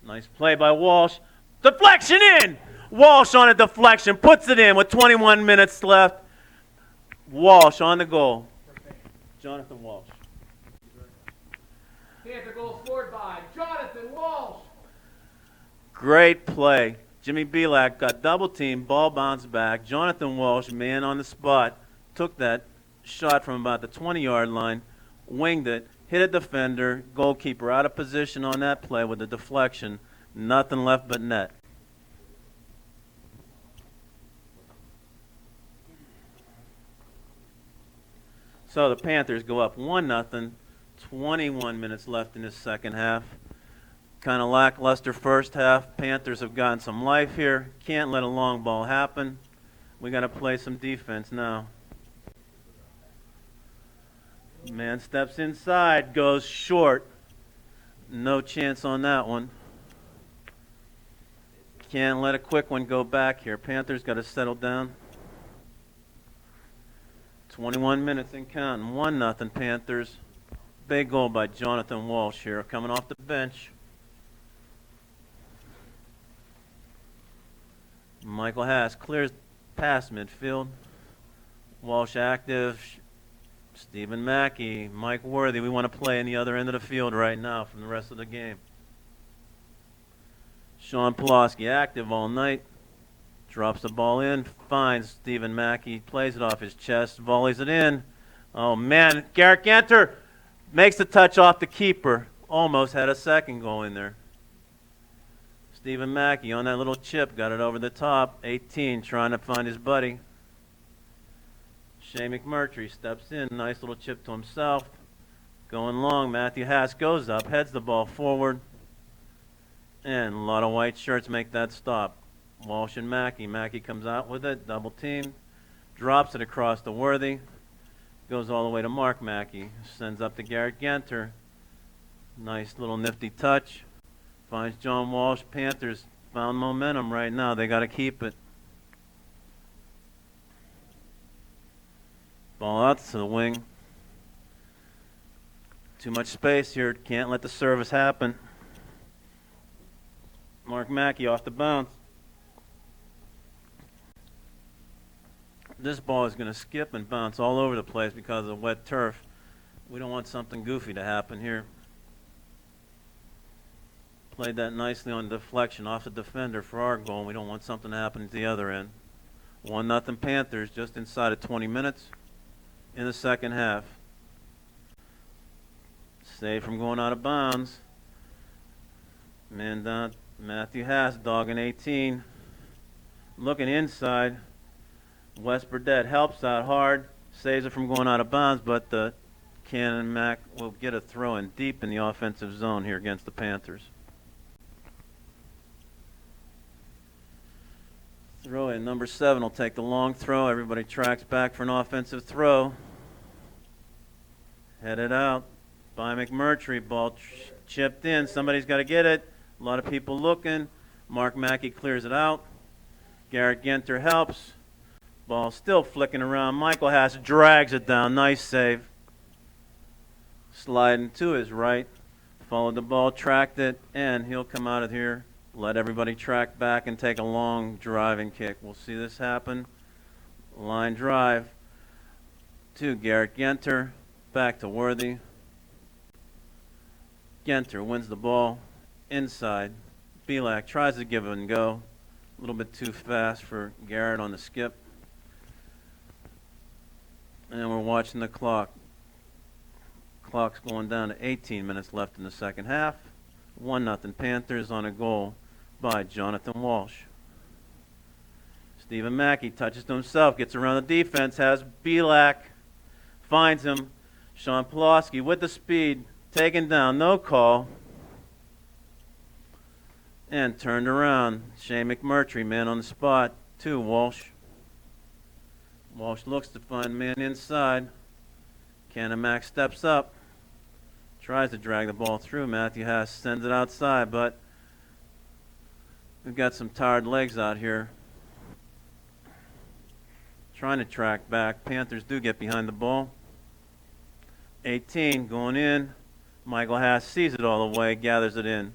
Nice play by Walsh. Deflection in! Walsh on a deflection. Puts it in with 21 minutes left. Walsh on the goal. Jonathan Walsh. Panther goal scored by Jonathan Walsh. Great play. Jimmy Belak got double teamed, ball bounced back. Jonathan Walsh, man on the spot, took that shot from about the 20-yard line, winged it, hit a defender, goalkeeper out of position on that play with a deflection. Nothing left but net. So the Panthers go up 1-0, 21 minutes left in this second half. Kind of lackluster first half. Panthers have gotten some life here. Can't let a long ball happen. We got to play some defense now. Man steps inside, goes short. No chance on that one. Can't let a quick one go back here. Panthers got to settle down. 21 minutes and counting. 1-0 Panthers. Big goal by Jonathan Walsh here, coming off the bench. Michael Haas clears past midfield. Walsh active. Stephen Mackey, Mike Worthy. We want to play in the other end of the field right now from the rest of the game. Sean Pulaski active all night. Drops the ball in, finds Stephen Mackey, plays it off his chest, volleys it in. Oh, man. Garrett Genter makes the touch off the keeper. Almost had a second goal in there. Stephen Mackey on that little chip, got it over the top. 18, trying to find his buddy. Shea McMurtry steps in, nice little chip to himself. Going long, Matthew Haas goes up, heads the ball forward. And a lot of white shirts make that stop. Walsh and Mackey. Mackey comes out with it, double team. Drops it across to Worthy. Goes all the way to Mark Mackey. Sends up to Garrett Genter. Nice little nifty touch. Finds John Walsh. Panthers found momentum right now. They got to keep it. Ball out to the wing. Too much space here. Can't let the service happen. Mark Mackey off the bounce. This ball is going to skip and bounce all over the place because of the wet turf. We don't want something goofy to happen here. Played that nicely on deflection off the defender for our goal. We don't want something to happen at the other end. 1-0 Panthers just inside of 20 minutes in the second half. Saved from going out of bounds. Man down, Matthew Haas, dogging 18. Looking inside. Wes Burdett helps out hard, saves it from going out of bounds, but the Canon-Mac will get a throw in deep in the offensive zone here against the Panthers. Throw in. Number 7 will take the long throw. Everybody tracks back for an offensive throw. Headed out by McMurtry. Ball chipped in. Somebody's got to get it. A lot of people looking. Mark Mackey clears it out. Garrett Genter helps. Ball still flicking around. Michael Haas drags it down. Nice save. Sliding to his right. Followed the ball, tracked it, and he'll come out of here. Let everybody track back and take a long driving kick. We'll see this happen. Line drive to Garrett Genter. Back to Worthy. Genter wins the ball inside. Belak tries to give it and go. A little bit too fast for Garrett on the skip. And we're watching the clock. Clock's going down to 18 minutes left in the second half. 1-0 Panthers on a goal by Jonathan Walsh. Stephen Mackey touches to himself, gets around the defense, has Belak, finds him. Sean Pulaski with the speed, taken down, no call. And turned around. Shane McMurtry, man on the spot, to Walsh. Walsh looks to find man inside. Canon-McMillan steps up. Tries to drag the ball through. Matthew Haas sends it outside, but we've got some tired legs out here. Trying to track back. Panthers do get behind the ball. 18 going in. Michael Haas sees it all the way, gathers it in.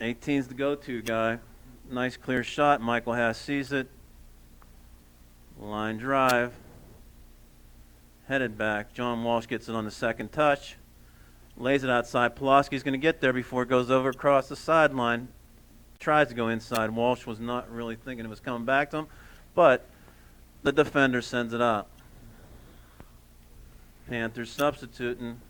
18's the go-to guy. Nice clear shot. Michael Haas sees it. Line drive. Headed back. John Walsh gets it on the second touch. Lays it outside. Pulaski's going to get there before it goes over across the sideline. Tries to go inside. Walsh was not really thinking it was coming back to him, but the defender sends it out. Panthers substituting.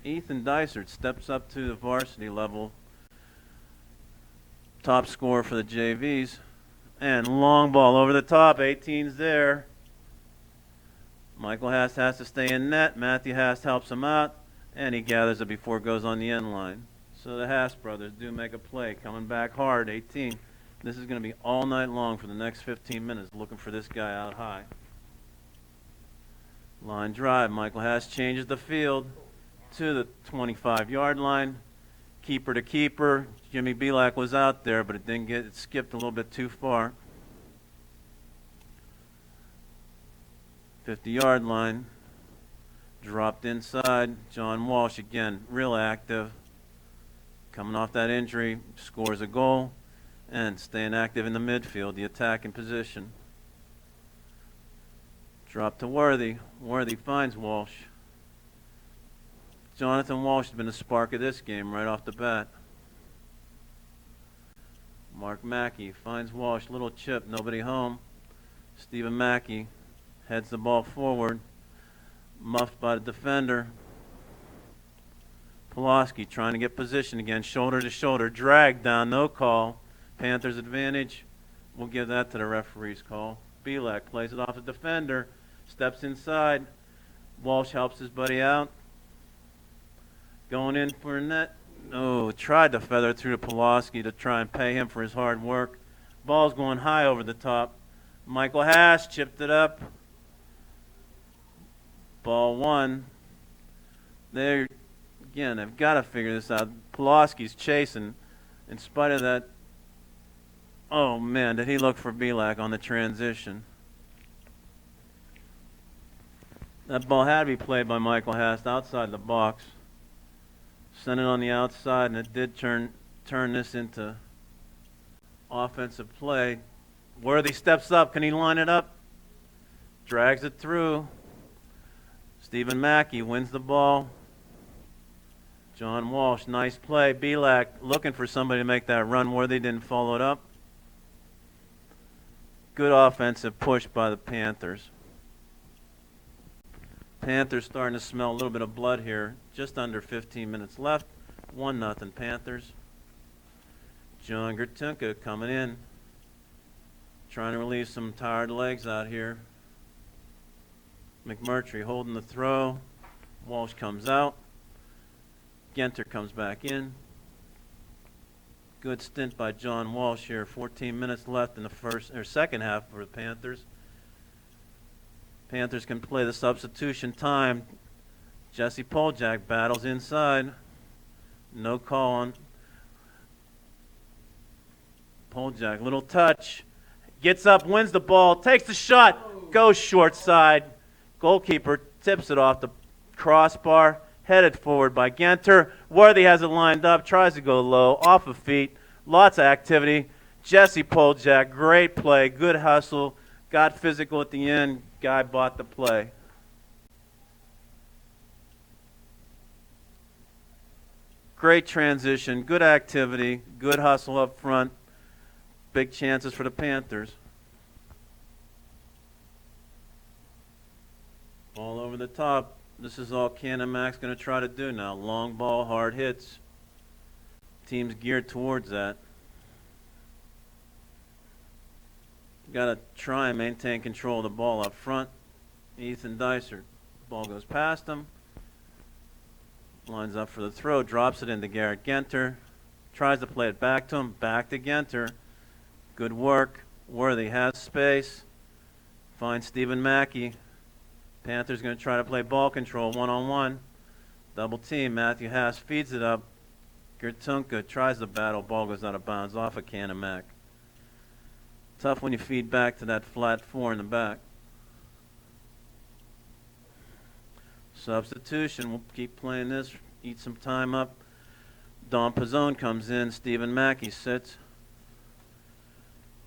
Ethan Dysert steps up to the varsity level. Top scorer for the JVs. And long ball over the top. 18's there. Michael Haas has to stay in net. Matthew Haas helps him out. And he gathers it before it goes on the end line. So the Haas brothers do make a play. Coming back hard. 18. This is going to be all night long for the next 15 minutes looking for this guy out high. Line drive. Michael Haas changes the field to the 25-yard line. Keeper to keeper. Jimmy Belak was out there, but it skipped a little bit too far. 50-yard line. Dropped inside. John Walsh again, real active. Coming off that injury, scores a goal. And staying active in the midfield, the attacking position. Drop to Worthy. Worthy finds Walsh. Jonathan Walsh has been the spark of this game right off the bat. Mark Mackey finds Walsh. Little chip, nobody home. Stephen Mackey heads the ball forward. Muffed by the defender. Pulaski trying to get position again. Shoulder to shoulder. Dragged down, no call. Panthers advantage. We'll give that to the referee's call. Belak plays it off the defender. Steps inside. Walsh helps his buddy out. Going in for a net. Oh, tried to feather through to Pulaski to try and pay him for his hard work. Ball's going high over the top. Michael Haas chipped it up. Ball one. There, again, they've got to figure this out. Pulaski's chasing. In spite of that, oh man, did he look for Belak on the transition. That ball had to be played by Michael Haas outside the box. Sent it on the outside, and it did turn this into offensive play. Worthy steps up. Can he line it up? Drags it through. Stephen Mackey wins the ball. John Walsh, nice play. Belak looking for somebody to make that run. Worthy didn't follow it up. Good offensive push by the Panthers. Panthers starting to smell a little bit of blood here. Just under 15 minutes left. 1-0 Panthers. John Gertunka coming in. Trying to relieve some tired legs out here. McMurtry holding the throw. Walsh comes out. Genter comes back in. Good stint by John Walsh here. 14 minutes left in the second half for the Panthers. Panthers can play the substitution time. Jesse Poljak battles inside. No call on Poljak. Little touch. Gets up, wins the ball, takes the shot, goes short side. Goalkeeper tips it off the crossbar. Headed forward by Genter. Worthy has it lined up, tries to go low, off of feet. Lots of activity. Jesse Poljak, great play, good hustle. Got physical at the end. Guy bought the play. Great transition, good activity, good hustle up front. Big chances for the Panthers. All over the top. This is all Canon-McMillan's going to try to do now. Long ball, hard hits. Team's geared towards that. Got to try and maintain control of the ball up front. Ethan Dicer. Ball goes past him. Lines up for the throw. Drops it into Garrett Genter. Tries to play it back to him. Back to Genter. Good work. Worthy has space. Finds Stephen Mackey. Panthers going to try to play ball control one-on-one. Double team. Matthew Haas feeds it up. Gertunka tries the battle. Ball goes out of bounds off of Canon-McMillan. Tough when you feed back to that flat four in the back. Substitution. We'll keep playing this. Eat some time up. Don Pizzone comes in. Stephen Mackey sits.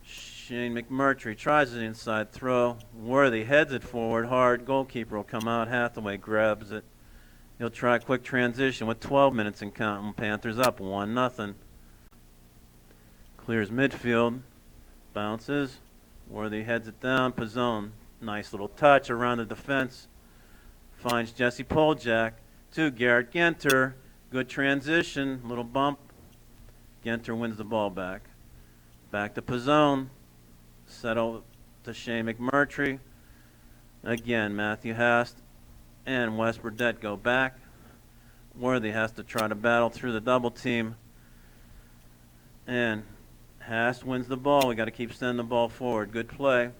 Shane McMurtry tries an inside throw. Worthy heads it forward hard. Goalkeeper will come out. Hathaway grabs it. He'll try a quick transition with 12 minutes in counting. Panthers up 1-0. Clears midfield. Bounces. Worthy heads it down. Pizzone. Nice little touch around the defense. Finds Jesse Poljak to Garrett Genter. Good transition. Little bump. Genter wins the ball back. Back to Pizzone. Settle to Shane McMurtry. Again, Matthew Hast and Wes Burdett go back. Worthy has to try to battle through the double team. And Hast wins the ball. We got to keep sending the ball forward. Good play.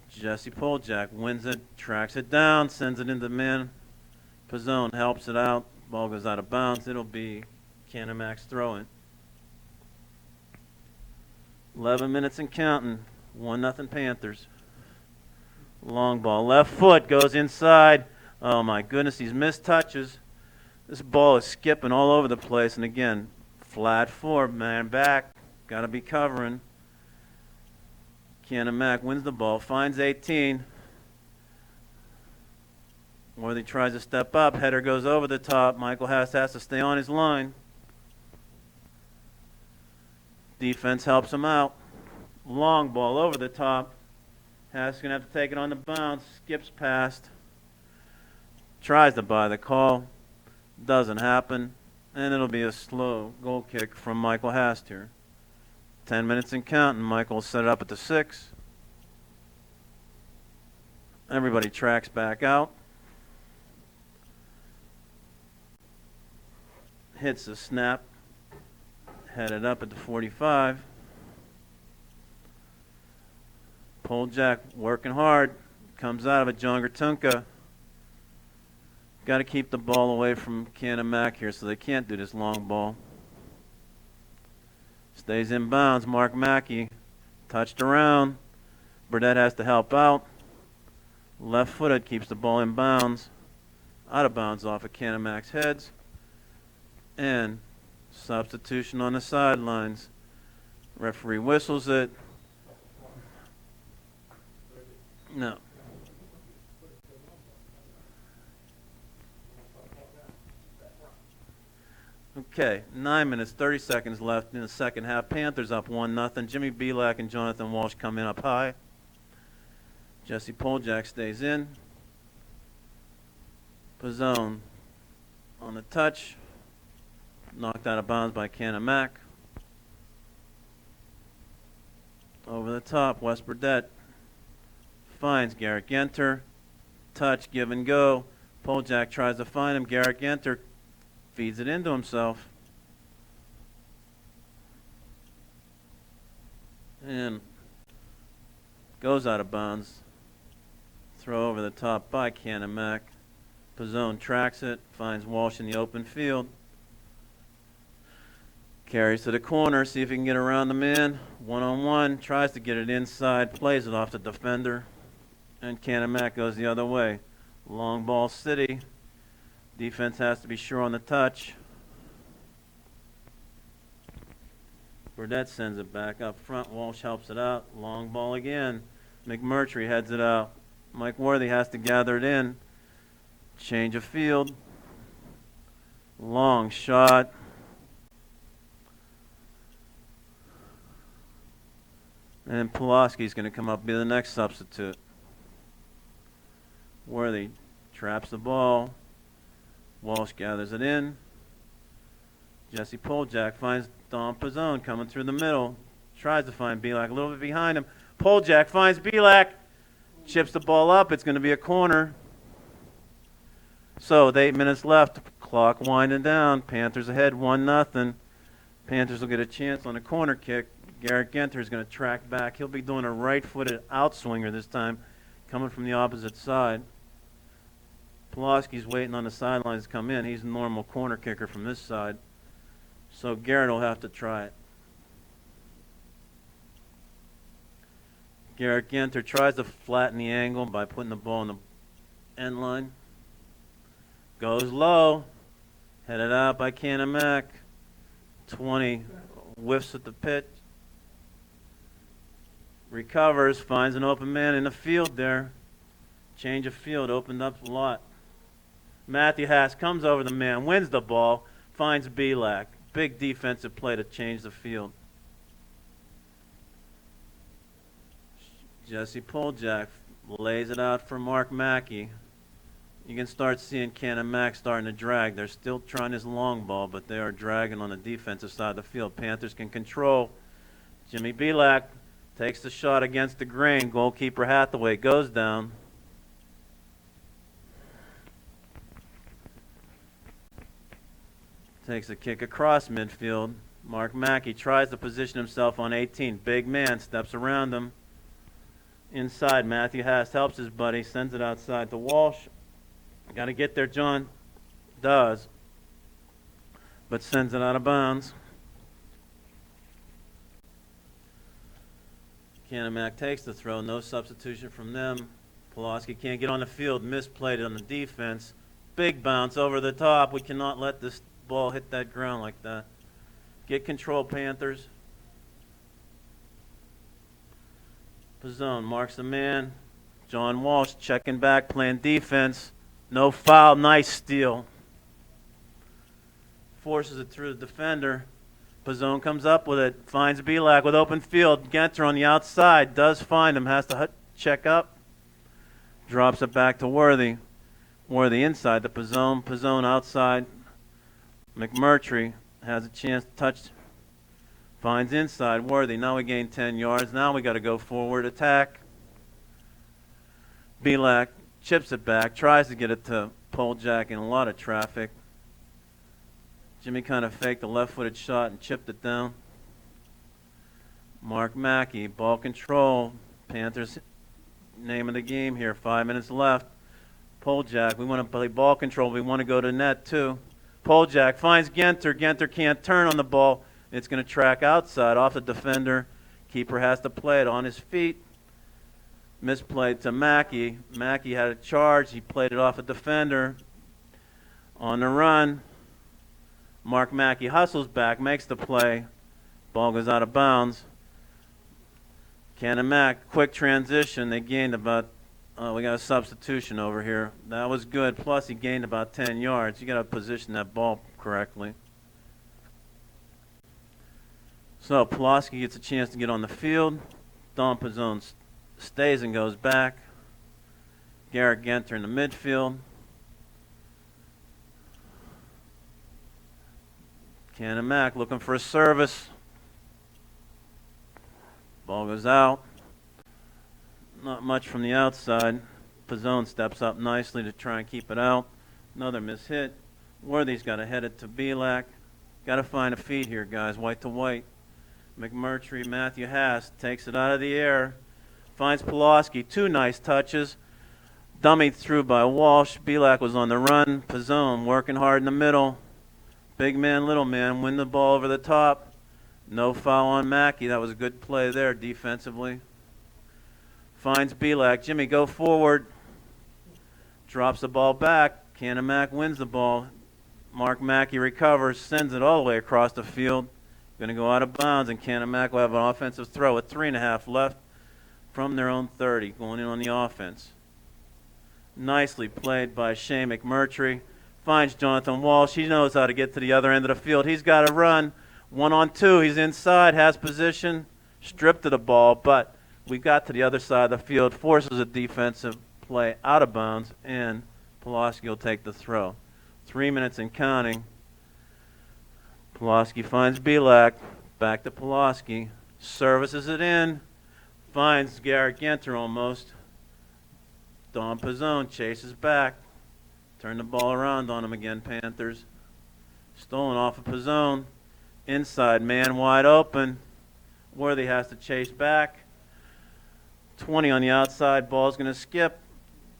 Jesse Poljak wins it, tracks it down, sends it into man. Pizzone helps it out. Ball goes out of bounds. It'll be Canon-McMillan's throw-in. 11 minutes and counting. 1-0 Panthers. Long ball. Left foot goes inside. Oh my goodness, these missed touches. This ball is skipping all over the place. And again, flat four, man back. Got to be covering. Canon-McMillan wins the ball. Finds 18. Worthy tries to step up. Header goes over the top. Michael has to stay on his line. Defense helps him out. Long ball over the top. Haas is going to have to take it on the bounce. Skips past. Tries to buy the call. Doesn't happen. And it'll be a slow goal kick from Michael Hast here. 10 minutes and counting. Michael will set it up at the 6. Everybody tracks back out. Hits the snap. Headed up at the 45. Poljak working hard. Comes out of it. John Gertunka. Got to keep the ball away from Canon-McMillan here so they can't do this long ball. Stays in bounds. Mark Mackey touched around. Burdett has to help out. Left-footed keeps the ball in bounds. Out of bounds off of Canon-McMillan's heads. And substitution on the sidelines. Referee whistles it. No. Okay, 9 minutes, 30 seconds left in the second half. Panthers up 1-0. Jimmy Belak and Jonathan Walsh come in up high. Jesse Poljak stays in. Pizzone on the touch. Knocked out of bounds by Canon-McMillan. Over the top, Wes Burdett finds Garrett Genter. Touch, give and go. Poljak tries to find him. Garrett Genter feeds it into himself. And goes out of bounds. Throw over the top by Canon-Mac. Pizzone tracks it, finds Walsh in the open field. Carries to the corner, see if he can get around the man. One-on-one, tries to get it inside, plays it off the defender. And Canon-Mac goes the other way. Long ball city. Defense has to be sure on the touch. Burdette sends it back up front. Walsh helps it out. Long ball again. McMurtry heads it out. Mike Worthy has to gather it in. Change of field. Long shot. And Pulaski's going to come up and be the next substitute. Worthy traps the ball. Walsh gathers it in. Jesse Poljak finds Don Pizzone coming through the middle. Tries to find Belak a little bit behind him. Poljak finds Belak. Chips the ball up. It's going to be a corner. So with 8 minutes left, clock winding down. Panthers ahead 1-0. Panthers will get a chance on a corner kick. Garrett Genter is going to track back. He'll be doing a right-footed outswinger this time, coming from the opposite side. Pulaski's waiting on the sidelines to come in. He's a normal corner kicker from this side. So Garrett will have to try it. Garrett Genter tries to flatten the angle by putting the ball on the end line. Goes low. Headed out by Canon-Mac. 20. Whiffs at the pitch. Recovers. Finds an open man in the field there. Change of field. Opened up a lot. Matthew Haas comes over the man. Wins the ball. Finds Belak. Big defensive play to change the field. Jesse Poljak lays it out for Mark Mackey. You can start seeing Canon-Mac starting to drag. They're still trying his long ball, but they are dragging on the defensive side of the field. Panthers can control. Jimmy Belak takes the shot against the grain. Goalkeeper Hathaway goes down. Takes a kick across midfield. Mark Mackey tries to position himself on 18. Big man steps around him. Inside, Matthew Haas helps his buddy, sends it outside to Walsh. Got to get there, John. Does. But sends it out of bounds. Canon-Mac takes the throw. No substitution from them. Pulaski can't get on the field. Misplayed it on the defense. Big bounce over the top. We cannot let this ball hit that ground like that. Get control, Panthers. Pizzone marks the man. John Walsh checking back, playing defense. No foul, nice steal. Forces it through the defender. Pizzone comes up with it, finds Belak with open field. Genter on the outside, does find him, has to check up. Drops it back to Worthy. Worthy inside the Pizzone. Pizzone outside. McMurtry has a chance to touch. Finds inside Worthy. Now we gain 10 yards. Now we got to go forward, attack. Belak chips it back, tries to get it to Poljak in a lot of traffic. Jimmy kind of faked a left-footed shot and chipped it down. Mark Mackey, ball control. Panthers, name of the game here. 5 minutes left. Poljak, we want to play ball control. We want to go to net too. Poljak finds Genter. Genter can't turn on the ball. It's going to track outside off the defender. Keeper has to play it on his feet. Misplayed to Mackey. Mackey had a charge. He played it off a defender. On the run. Mark Mackey hustles back, makes the play. Ball goes out of bounds. Canon-Mac, quick transition. They gained about, we got a substitution over here. That was good. Plus, he gained about 10 yards. You got to position that ball correctly. So, Pulaski gets a chance to get on the field. Don Pizzone stays and goes back. Garrett Genter in the midfield. Canon-Mac looking for a service. Ball goes out. Not much from the outside. Pizzone steps up nicely to try and keep it out. Another mishit. Worthy's got to head it to Belak. Got to find a feed here, guys. White to white. McMurtry, Matthew Haas takes it out of the air. Finds Pulaski. 2 nice touches. Dummied through by Walsh. Belak was on the run. Pizzone working hard in the middle. Big man, little man, win the ball over the top. No foul on Mackey. That was a good play there defensively. Finds Belak. Jimmy, go forward. Drops the ball back. Canon-Mac wins the ball. Mark Mackey recovers, sends it all the way across the field. Going to go out of bounds, and Canon-Mac will have an offensive throw with 3.5 left from their own 30, going in on the offense. Nicely played by Shane McMurtry. Finds Jonathan Walsh. He knows how to get to the other end of the field. He's got to run. 1-on-2. He's inside, has position, stripped of the ball, but we got to the other side of the field, forces a defensive play out of bounds, and Pulaski will take the throw. 3 minutes and counting. Pulaski finds Belak. Back to Pulaski. Services it in. Finds Garrett Genter almost. Don Pizzone chases back. Turn the ball around on him again, Panthers. Stolen off of Pizzone. Inside, man wide open. Worthy has to chase back. 20 on the outside. Ball's going to skip.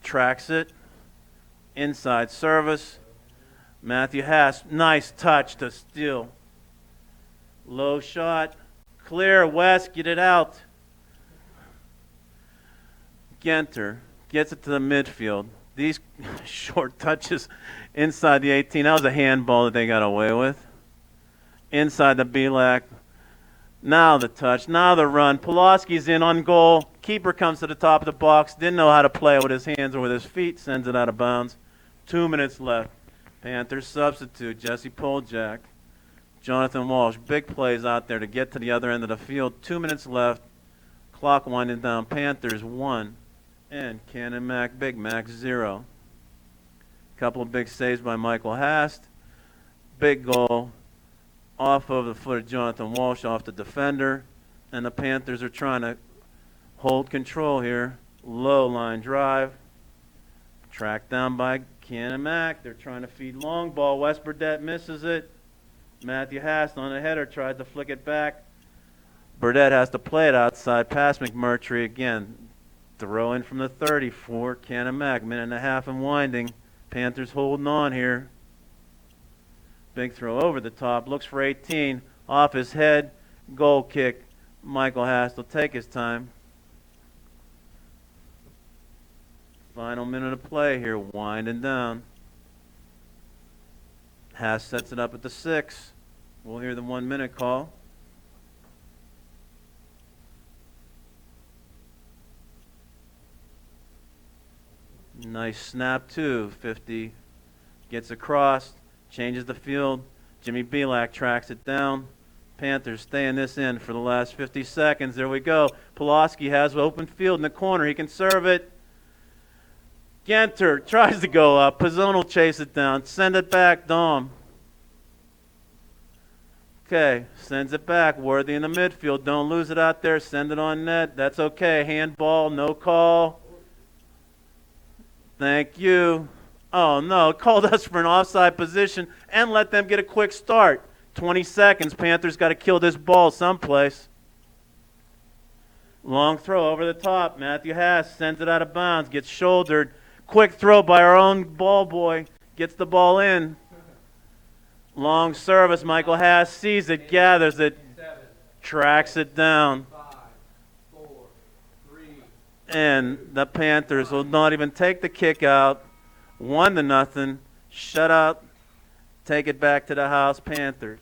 Tracks it. Inside service. Matthew Haas, nice touch to steal. Low shot. Clear, West, get it out. Genter gets it to the midfield. These short touches inside the 18. That was a handball that they got away with. Inside the Belak. Now the touch. Now the run. Pulaski's in on goal. Keeper comes to the top of the box. Didn't know how to play it with his hands or with his feet. Sends it out of bounds. 2 minutes left. Panthers substitute. Jesse Poljak. Jonathan Walsh. Big plays out there to get to the other end of the field. 2 minutes left. Clock winding down. Panthers 1. And Canon-Mac, Big Mac 0. Couple of big saves by Michael Hast. Big goal off of the foot of Jonathan Walsh off the defender. And the Panthers are trying to hold control here. Low line drive. Tracked down by Canon-Mac. They're trying to feed long ball. West Burdette misses it. Matthew Hast on the header tries to flick it back. Burdette has to play it outside past McMurtry again. Throw in from the 30 for Canon-Mac. Minute and a half and winding. Panthers holding on here. Big throw over the top. Looks for 18. Off his head. Goal kick. Michael Hast will take his time. Final minute of play here. Winding down. Hast sets it up at the 6. We'll hear the 1 minute call. Nice snap too. 50 gets across, changes the field. Jimmy Belak tracks it down. Panthers staying this in for the last 50 seconds. There we go. Pulaski has open field in the corner. He can serve it. Genter tries to go up. Pizzone will chase it down. Send it back, Dom. Okay, sends it back. Worthy in the midfield. Don't lose it out there. Send it on net. That's okay. Handball, no call. Thank you. Oh, no. Called us for an offside position and let them get a quick start. 20 seconds. Panthers got to kill this ball someplace. Long throw over the top. Matthew Haas sends it out of bounds. Gets shouldered. Quick throw by our own ball boy. Gets the ball in. Long service. Michael Haas sees it, gathers it, tracks it down. And the Panthers will not even take the kick out. 1-0. Shutout. Take it back to the house, Panthers.